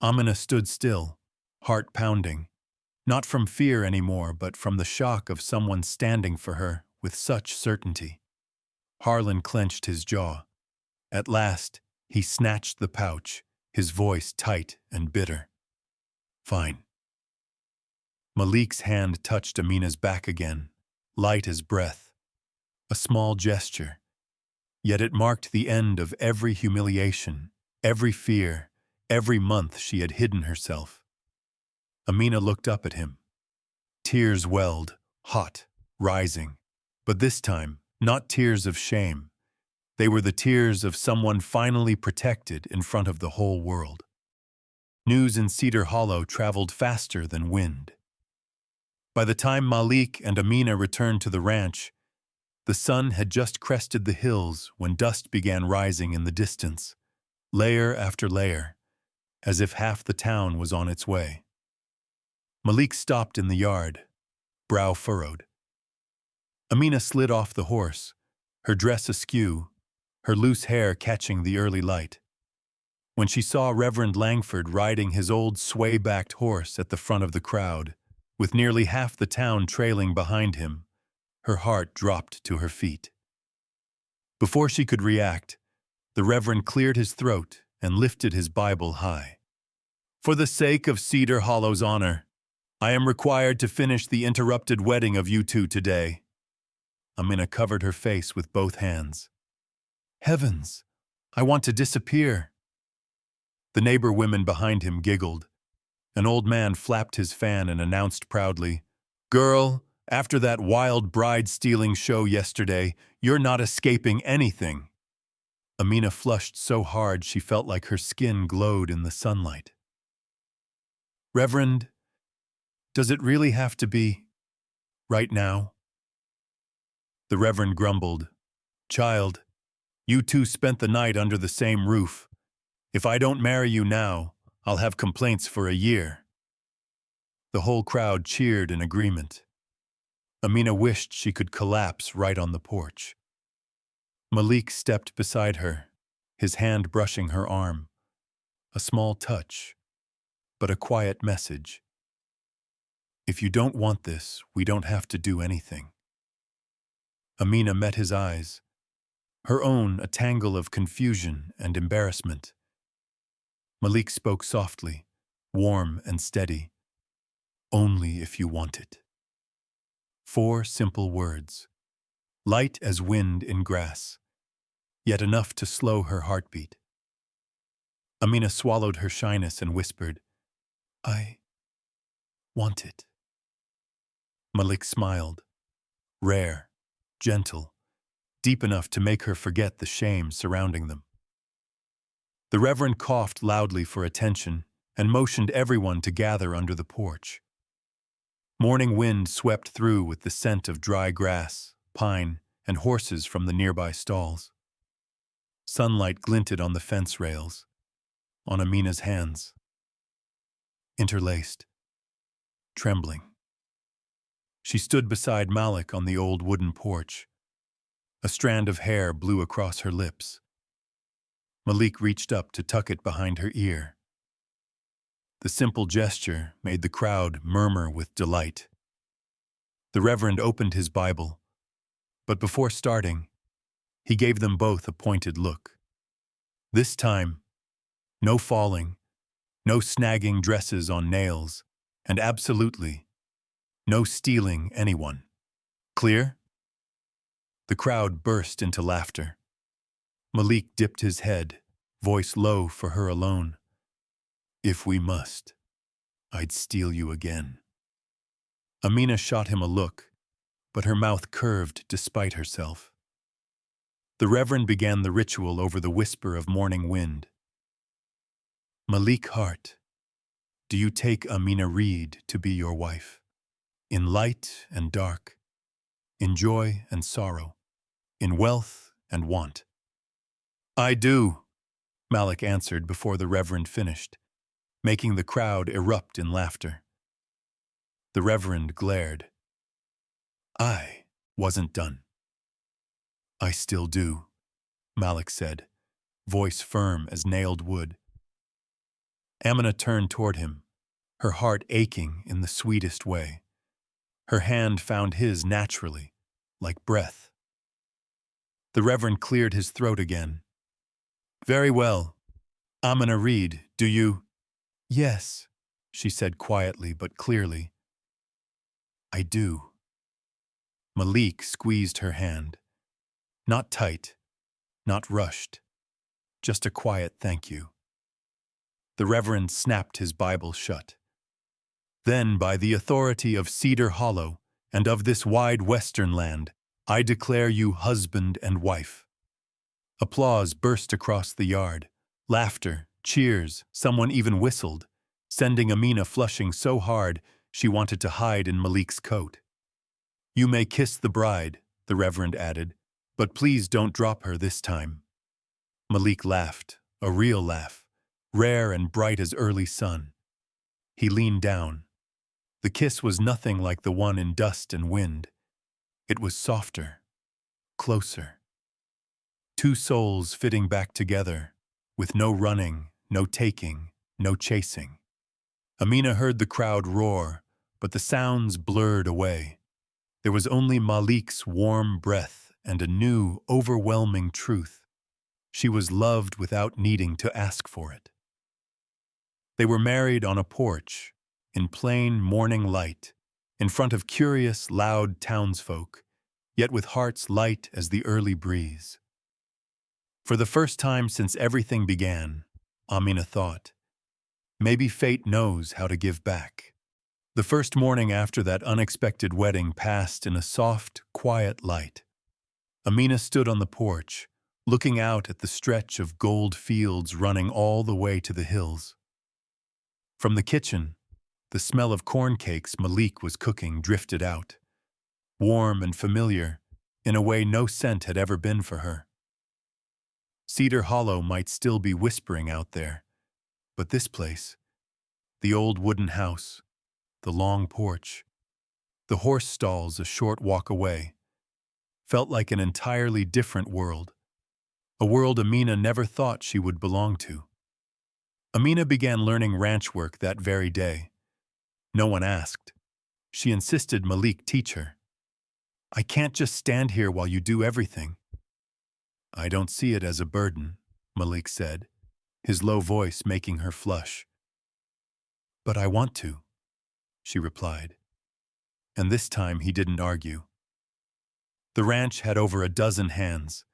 A: Amina stood still, heart pounding, not from fear anymore, but from the shock of someone standing for her with such certainty. Harlan clenched his jaw. At last, he snatched the pouch, his voice tight and bitter. "Fine. Malik's hand touched Amina's back again, light as breath. A small gesture, yet it marked the end of every humiliation, every fear, every month she had hidden herself. Amina looked up at him. Tears welled, hot, rising. But this time, not tears of shame. They were the tears of someone finally protected in front of the whole world. News in Cedar Hollow traveled faster than wind. By the time Malik and Amina returned to the ranch, the sun had just crested the hills when dust began rising in the distance, layer after layer, as if half the town was on its way. Malik stopped in the yard, brow furrowed. Amina slid off the horse, her dress askew, her loose hair catching the early light. When she saw Reverend Langford riding his old sway-backed horse at the front of the crowd, with nearly half the town trailing behind him, her heart dropped to her feet. Before she could react, the Reverend cleared his throat and lifted his Bible high. "For the sake of Cedar Hollow's honor, I am required to finish the interrupted wedding of you two today." Amina covered her face with both hands. "Heavens, I want to disappear." The neighbor women behind him giggled. An old man flapped his fan and announced proudly, "Girl, after that wild bride-stealing show yesterday, you're not escaping anything." Amina flushed so hard she felt like her skin glowed in the sunlight. "Reverend, does it really have to be right now?" The Reverend grumbled, "Child, you two spent the night under the same roof. If I don't marry you now, I'll have complaints for a year." The whole crowd cheered in agreement. Amina wished she could collapse right on the porch. Malik stepped beside her, his hand brushing her arm. A small touch, but a quiet message. "If you don't want this, we don't have to do anything." Amina met his eyes, her own a tangle of confusion and embarrassment. Malik spoke softly, warm and steady. "Only if you want it." 4 simple words, light as wind in grass, yet enough to slow her heartbeat. Amina swallowed her shyness and whispered, "I want it." Malik smiled, rare, gentle, deep enough to make her forget the shame surrounding them. The Reverend coughed loudly for attention and motioned everyone to gather under the porch. Morning wind swept through with the scent of dry grass, pine, and horses from the nearby stalls. Sunlight glinted on the fence rails, on Amina's hands. Interlaced, trembling. She stood beside Malik on the old wooden porch. A strand of hair blew across her lips. Malik reached up to tuck it behind her ear. The simple gesture made the crowd murmur with delight. The Reverend opened his Bible, but before starting, he gave them both a pointed look. This time, no falling, no snagging dresses on nails, and absolutely no stealing anyone. Clear? The crowd burst into laughter. Malik dipped his head, voice low for her alone. "If we must, I'd steal you again." Amina shot him a look, but her mouth curved despite herself. The Reverend began the ritual over the whisper of morning wind. "Malik Hart, do you take Amina Reed to be your wife? In light and dark, in joy and sorrow, in wealth and want?" "I do," Malik answered before the Reverend finished, making the crowd erupt in laughter. The Reverend glared. "I wasn't done." "I still do," Malik said, voice firm as nailed wood. Amina turned toward him, her heart aching in the sweetest way. Her hand found his naturally, like breath. The Reverend cleared his throat again. "Very well. Amina Reed, do you—" "Yes," she said quietly but clearly. I do. Malik squeezed her hand. Not tight, not rushed, just a quiet thank you. The Reverend snapped his Bible shut. Then, by the authority of Cedar Hollow and of this wide western land, I declare you husband and wife. Applause burst across the yard. Laughter, cheers, someone even whistled, sending Amina flushing so hard she wanted to hide in Malik's coat. You may kiss the bride, the Reverend added, but please don't drop her this time. Malik laughed, a real laugh, rare and bright as early sun. He leaned down. The kiss was nothing like the one in Dust and Wind. It was softer, closer. Two souls fitting back together, with no running, no taking, no chasing. Amina heard the crowd roar, but the sounds blurred away. There was only Malik's warm breath and a new, overwhelming truth. She was loved without needing to ask for it. They were married on a porch, in plain morning light, in front of curious, loud townsfolk, yet with hearts light as the early breeze. For the first time since everything began, Amina thought, maybe fate knows how to give back. The first morning after that unexpected wedding passed in a soft, quiet light. Amina stood on the porch, looking out at the stretch of gold fields running all the way to the hills. From the kitchen, the smell of corn cakes Malik was cooking drifted out, warm and familiar, in a way no scent had ever been for her. Cedar Hollow might still be whispering out there, but this place, the old wooden house, the long porch, the horse stalls a short walk away, felt like an entirely different world, a world Amina never thought she would belong to. Amina began learning ranch work that very day. No one asked. She insisted Malik teach her. I can't just stand here while you do everything. I don't see it as a burden, Malik said, his low voice making her flush. But I want to, she replied. And this time he didn't argue. The ranch had over a dozen hands,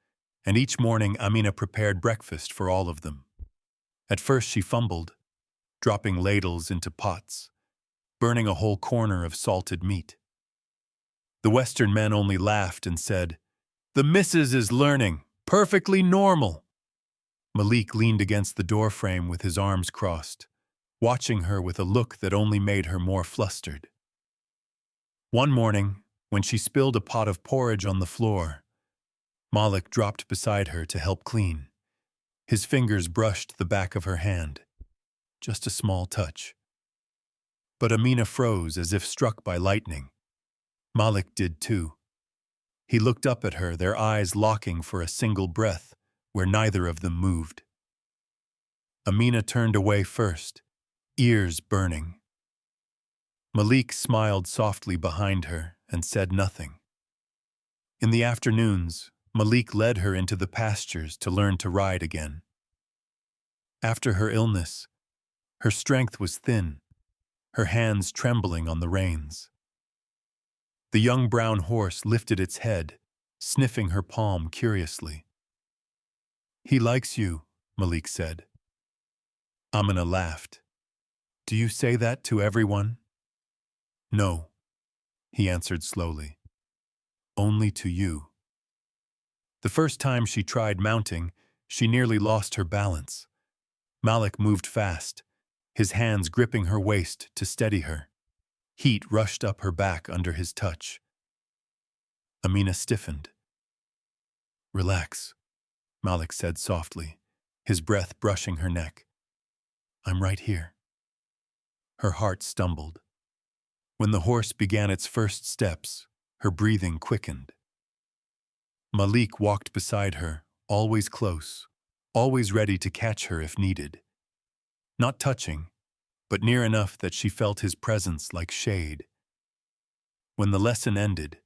A: and each morning Amina prepared breakfast for all of them. At first she fumbled, dropping ladles into pots, burning a whole corner of salted meat. The Western men only laughed and said, "The missus is learning, perfectly normal." Malik leaned against the doorframe with his arms crossed, watching her with a look that only made her more flustered. One morning, when she spilled a pot of porridge on the floor, Malik dropped beside her to help clean. His fingers brushed the back of her hand. Just a small touch. But Amina froze as if struck by lightning. Malik did too. He looked up at her, their eyes locking for a single breath, where neither of them moved. Amina turned away first, ears burning. Malik smiled softly behind her and said nothing. In the afternoons, Malik led her into the pastures to learn to ride again. After her illness, her strength was thin, her hands trembling on the reins. The young brown horse lifted its head, sniffing her palm curiously. "He likes you," Malik said. Amina laughed. "Do you say that to everyone?" "No," he answered slowly. "Only to you." The first time she tried mounting, she nearly lost her balance. Malik moved fast, his hands gripping her waist to steady her. Heat rushed up her back under his touch. Amina stiffened. "Relax," Malik said softly, his breath brushing her neck. "I'm right here." Her heart stumbled. When the horse began its first steps, her breathing quickened. Malik walked beside her, always close, always ready to catch her if needed. Not touching, but near enough that she felt his presence like shade. When the lesson ended,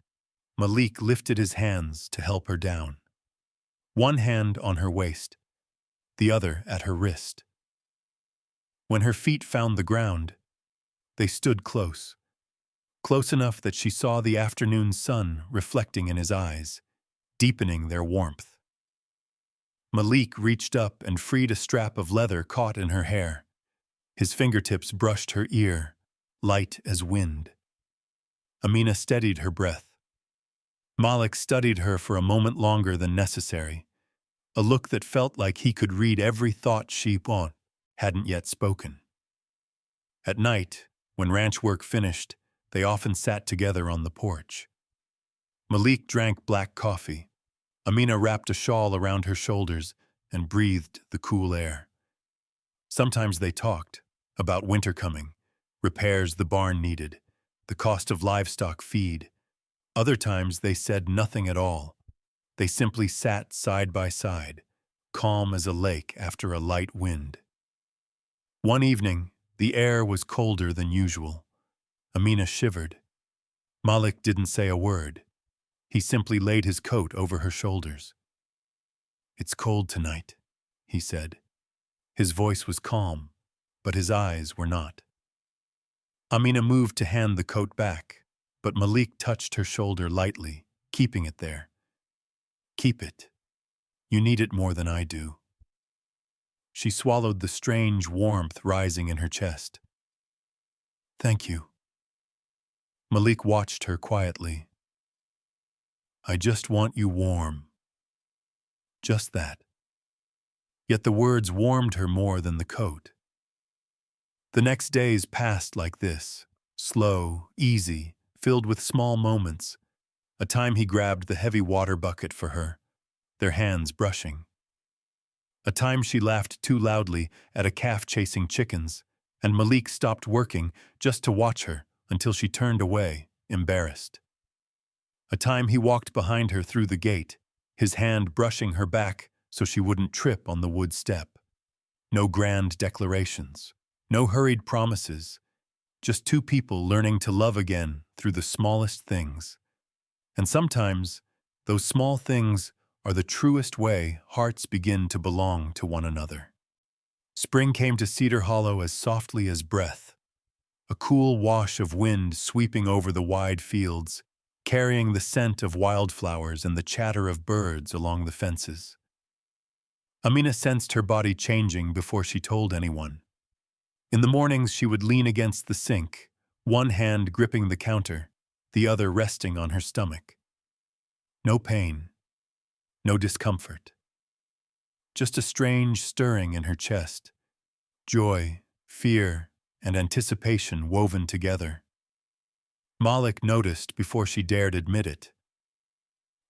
A: Malik lifted his hands to help her down. One hand on her waist, the other at her wrist. When her feet found the ground, they stood close, close enough that she saw the afternoon sun reflecting in his eyes, deepening their warmth. Malik reached up and freed a strap of leather caught in her hair. His fingertips brushed her ear, light as wind. Amina steadied her breath. Malik studied her for a moment longer than necessary, a look that felt like he could read every thought she hadn't yet spoken. At night, when ranch work finished, they often sat together on the porch. Malik drank black coffee. Amina wrapped a shawl around her shoulders and breathed the cool air. Sometimes they talked about winter coming, repairs the barn needed, the cost of livestock feed. Other times they said nothing at all. They simply sat side by side, calm as a lake after a light wind. One evening, the air was colder than usual. Amina shivered. Malik didn't say a word. He simply laid his coat over her shoulders. "It's cold tonight," he said. His voice was calm, but his eyes were not. Amina moved to hand the coat back, but Malik touched her shoulder lightly, keeping it there. "Keep it. You need it more than I do." She swallowed the strange warmth rising in her chest. "Thank you." Malik watched her quietly. "I just want you warm." Just that. Yet the words warmed her more than the coat. The next days passed like this, slow, easy, filled with small moments. A time he grabbed the heavy water bucket for her, their hands brushing. A time she laughed too loudly at a calf chasing chickens, and Malik stopped working just to watch her until she turned away, embarrassed. A time he walked behind her through the gate, his hand brushing her back so she wouldn't trip on the wood step. No grand declarations, no hurried promises, just two people learning to love again through the smallest things. And sometimes, those small things are the truest way hearts begin to belong to one another. Spring came to Cedar Hollow as softly as breath, a cool wash of wind sweeping over the wide fields, carrying the scent of wildflowers and the chatter of birds along the fences. Amina sensed her body changing before she told anyone. In the mornings she would lean against the sink, one hand gripping the counter, the other resting on her stomach. No pain, no discomfort. Just a strange stirring in her chest, joy, fear, and anticipation woven together. Malik noticed before she dared admit it.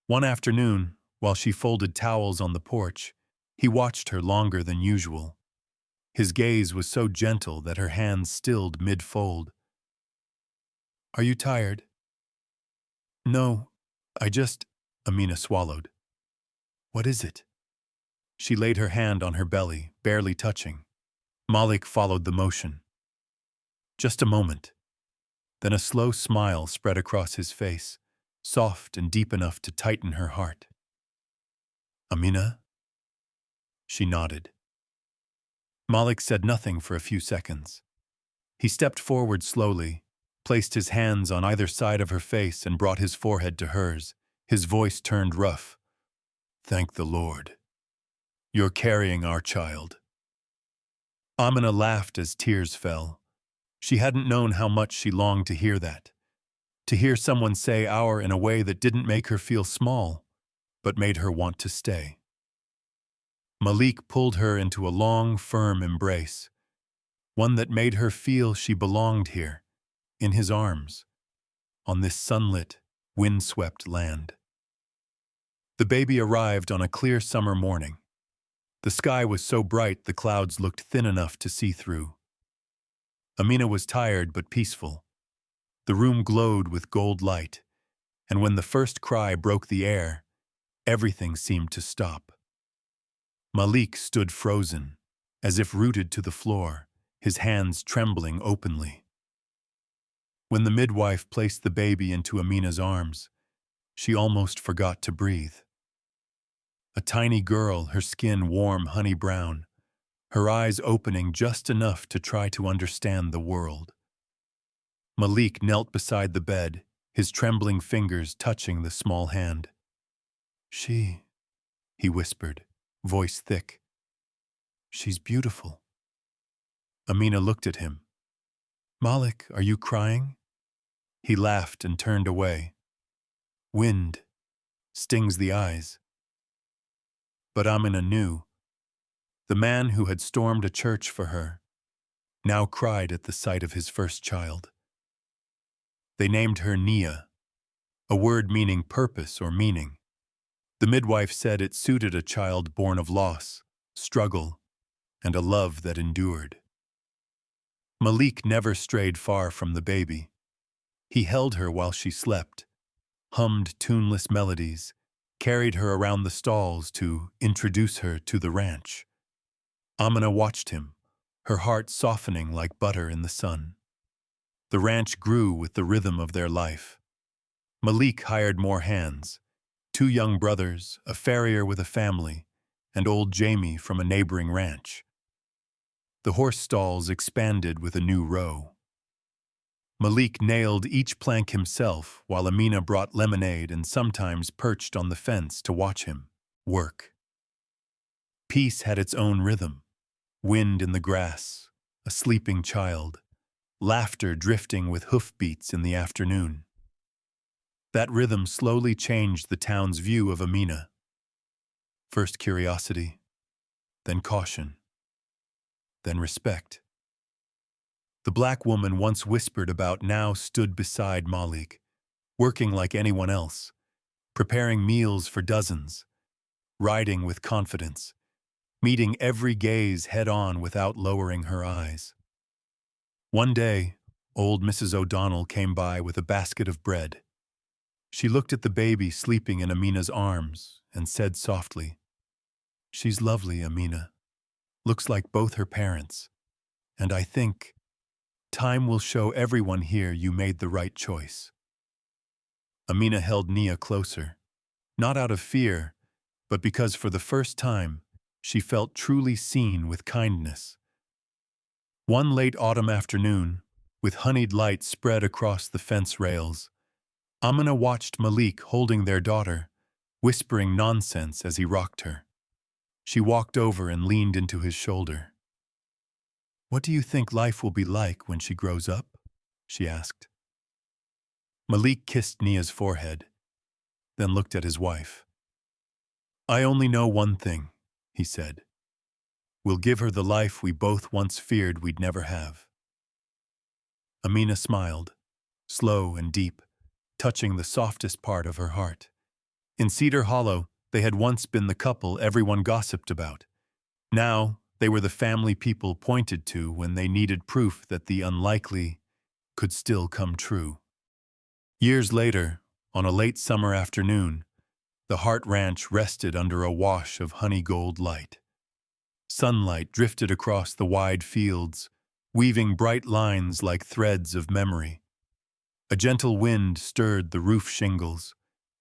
A: One afternoon, while she folded towels on the porch, he watched her longer than usual. His gaze was so gentle that her hands stilled mid-fold. "Are you tired?" "No, Amina swallowed. "What is it?" She laid her hand on her belly, barely touching. Malik followed the motion. Just a moment. Then a slow smile spread across his face, soft and deep enough to tighten her heart. "Amina?" She nodded. Malik said nothing for a few seconds. He stepped forward slowly, placed his hands on either side of her face and brought his forehead to hers. His voice turned rough. "Thank the Lord. You're carrying our child." Amina laughed as tears fell. She hadn't known how much she longed to hear that. To hear someone say "our" in a way that didn't make her feel small, but made her want to stay. Malik pulled her into a long, firm embrace, one that made her feel she belonged here, in his arms, on this sunlit, windswept land. The baby arrived on a clear summer morning. The sky was so bright the clouds looked thin enough to see through. Amina was tired but peaceful. The room glowed with gold light, and when the first cry broke the air, everything seemed to stop. Malik stood frozen, as if rooted to the floor, his hands trembling openly. When the midwife placed the baby into Amina's arms, she almost forgot to breathe. A tiny girl, her skin warm honey brown, her eyes opening just enough to try to understand the world. Malik knelt beside the bed, his trembling fingers touching the small hand. She, he whispered, voice thick. She's beautiful. Amina looked at him. Malik, are you crying? He laughed and turned away. Wind stings the eyes. But Amina knew. The man who had stormed a church for her now cried at the sight of his first child. They named her Nia, a word meaning purpose or meaning. The midwife said it suited a child born of loss, struggle, and a love that endured. Malik never strayed far from the baby. He held her while she slept, hummed tuneless melodies, carried her around the stalls to introduce her to the ranch. Amina watched him, her heart softening like butter in the sun. The ranch grew with the rhythm of their life. Malik hired more hands, 2 young brothers, a farrier with a family, and old Jamie from a neighboring ranch. The horse stalls expanded with a new row. Malik nailed each plank himself while Amina brought lemonade and sometimes perched on the fence to watch him work. Peace had its own rhythm. Wind in the grass, a sleeping child, laughter drifting with hoofbeats in the afternoon. That rhythm slowly changed the town's view of Amina. First curiosity, then caution, then respect. The black woman once whispered about now stood beside Malik, working like anyone else, preparing meals for dozens, riding with confidence, meeting every gaze head-on without lowering her eyes. One day, old Mrs. O'Donnell came by with a basket of bread. She looked at the baby sleeping in Amina's arms and said softly, "She's lovely, Amina. Looks like both her parents. And I think time will show everyone here you made the right choice." Amina held Nia closer, not out of fear, but because for the first time, she felt truly seen with kindness. One late autumn afternoon, with honeyed light spread across the fence rails, Amina watched Malik holding their daughter, whispering nonsense as he rocked her. She walked over and leaned into his shoulder. "What do you think life will be like when she grows up?" she asked. Malik kissed Nia's forehead, then looked at his wife. "I only know one thing," he said. "We'll give her the life we both once feared we'd never have." Amina smiled, slow and deep, touching the softest part of her heart. In Cedar Hollow, they had once been the couple everyone gossiped about. Now, they were the family people pointed to when they needed proof that the unlikely could still come true. Years later, on a late summer afternoon, the Hart Ranch rested under a wash of honey-gold light. Sunlight drifted across the wide fields, weaving bright lines like threads of memory. A gentle wind stirred the roof shingles,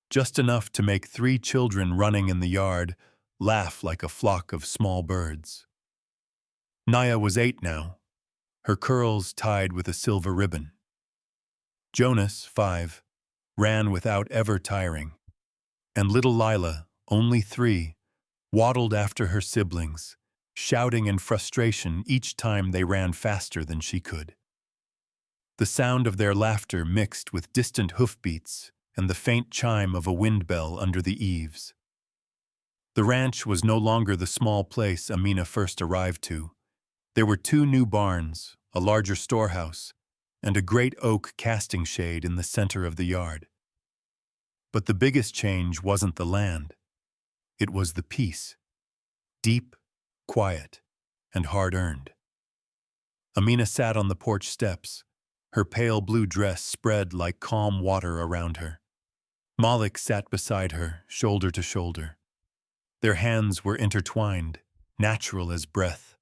A: just enough to make 3 children running in the yard laugh like a flock of small birds. Nia was 8 now, her curls tied with a silver ribbon. Jonas, 5, ran without ever tiring, and little Lila, only 3, waddled after her siblings, shouting in frustration each time they ran faster than she could. The sound of their laughter mixed with distant hoofbeats and the faint chime of a wind bell under the eaves. The ranch was no longer the small place Amina first arrived to. There were 2 new barns, a larger storehouse, and a great oak casting shade in the center of the yard. But the biggest change wasn't the land. It was the peace. Deep, quiet, and hard-earned. Amina sat on the porch steps, her pale blue dress spread like calm water around her. Malik sat beside her, shoulder to shoulder. Their hands were intertwined, natural as breath,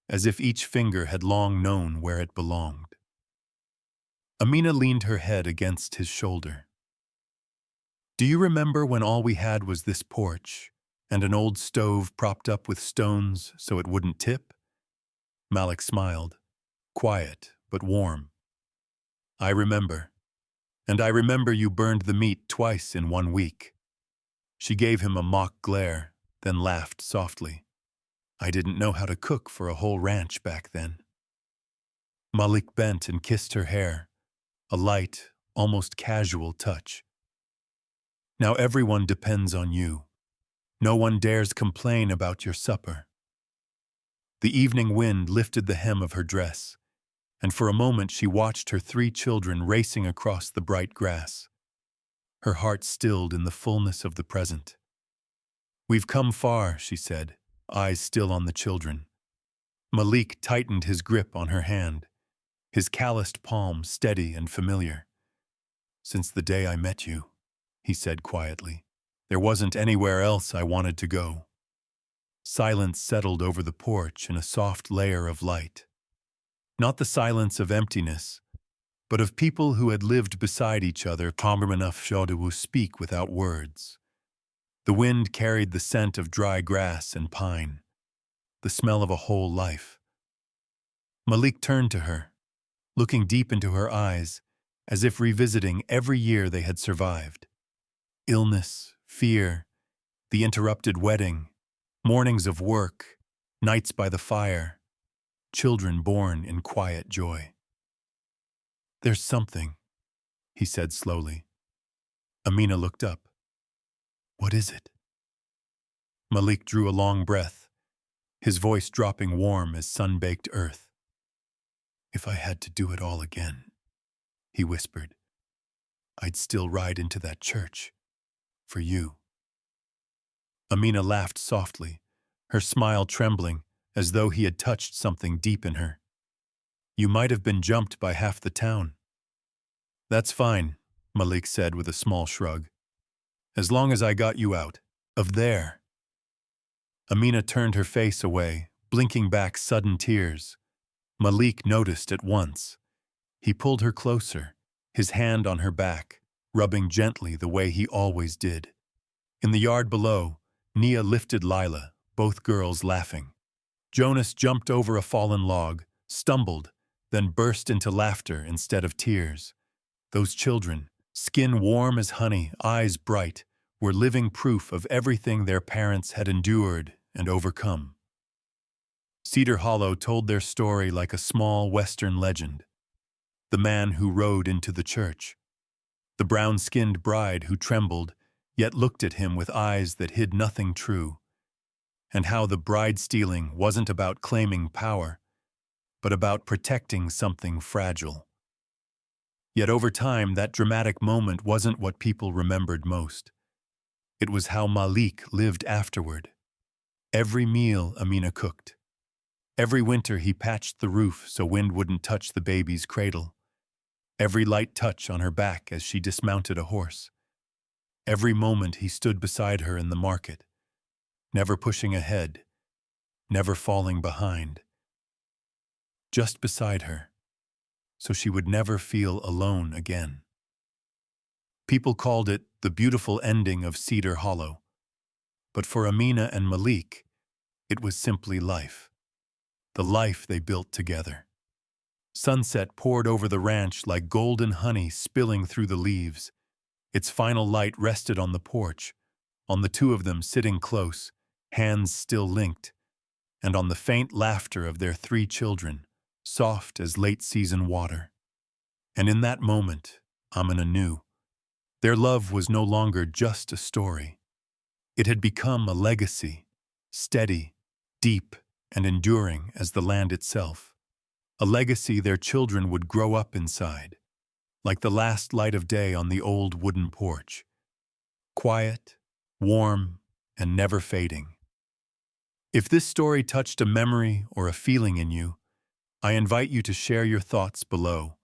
A: as if each finger had long known where it belonged. Amina leaned her head against his shoulder. "Do you remember when all we had was this porch, and an old stove propped up with stones so it wouldn't tip?" Malik smiled, quiet but warm. I remember. And I remember you burned the meat twice in 1 week. She gave him a mock glare, then laughed softly. I didn't know how to cook for a whole ranch back then. Malik bent and kissed her hair, a light, almost casual touch. Now everyone depends on you. No one dares complain about your supper. The evening wind lifted the hem of her dress, and for a moment she watched her 3 children racing across the bright grass. Her heart stilled in the fullness of the present. We've come far, she said, eyes still on the children. Malik tightened his grip on her hand, his calloused palm steady and familiar. Since the day I met you, he said quietly, there wasn't anywhere else I wanted to go. Silence settled over the porch in a soft layer of light. Not the silence of emptiness, but of people who had lived beside each other calm enough to speak without words. The wind carried the scent of dry grass and pine, the smell of a whole life. Malik turned to her, looking deep into her eyes, as if revisiting every year they had survived. Illness, fear, the interrupted wedding, mornings of work, nights by the fire, children born in quiet joy. There's something, he said slowly. Amina looked up. What is it? Malik drew a long breath, his voice dropping warm as sun-baked earth. If I had to do it all again, he whispered, I'd still ride into that church, for you. Amina laughed softly, her smile trembling as though he had touched something deep in her. You might have been jumped by half the town. That's fine, Malik said with a small shrug. As long as I got you out of there. Amina turned her face away, blinking back sudden tears. Malik noticed at once. He pulled her closer, his hand on her back, rubbing gently the way he always did. In the yard below, Nia lifted Lila, both girls laughing. Jonas jumped over a fallen log, stumbled, then burst into laughter instead of tears. Those children, skin warm as honey, eyes bright, were living proof of everything their parents had endured and overcome. Cedar Hollow told their story like a small Western legend. The man who rode into the church. The brown-skinned bride who trembled, yet looked at him with eyes that hid nothing true. And how the bride stealing wasn't about claiming power, but about protecting something fragile. Yet over time, that dramatic moment wasn't what people remembered most. It was how Malik lived afterward. Every meal Amina cooked. Every winter he patched the roof so wind wouldn't touch the baby's cradle. Every light touch on her back as she dismounted a horse. Every moment he stood beside her in the market, never pushing ahead, never falling behind. Just beside her, so she would never feel alone again. People called it the beautiful ending of Cedar Hollow, but for Amina and Malik, it was simply life. The life they built together. Sunset poured over the ranch like golden honey spilling through the leaves. Its final light rested on the porch, on the two of them sitting close, hands still linked, and on the faint laughter of their 3 children, soft as late-season water. And in that moment, Amina knew, their love was no longer just a story. It had become a legacy, steady, deep, and enduring as the land itself. A legacy their children would grow up inside, like the last light of day on the old wooden porch. Quiet, warm, and never fading. If this story touched a memory or a feeling in you, I invite you to share your thoughts below.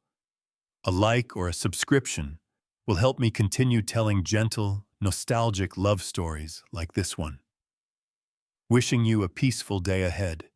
A: A like or a subscription will help me continue telling gentle, nostalgic love stories like this one. Wishing you a peaceful day ahead.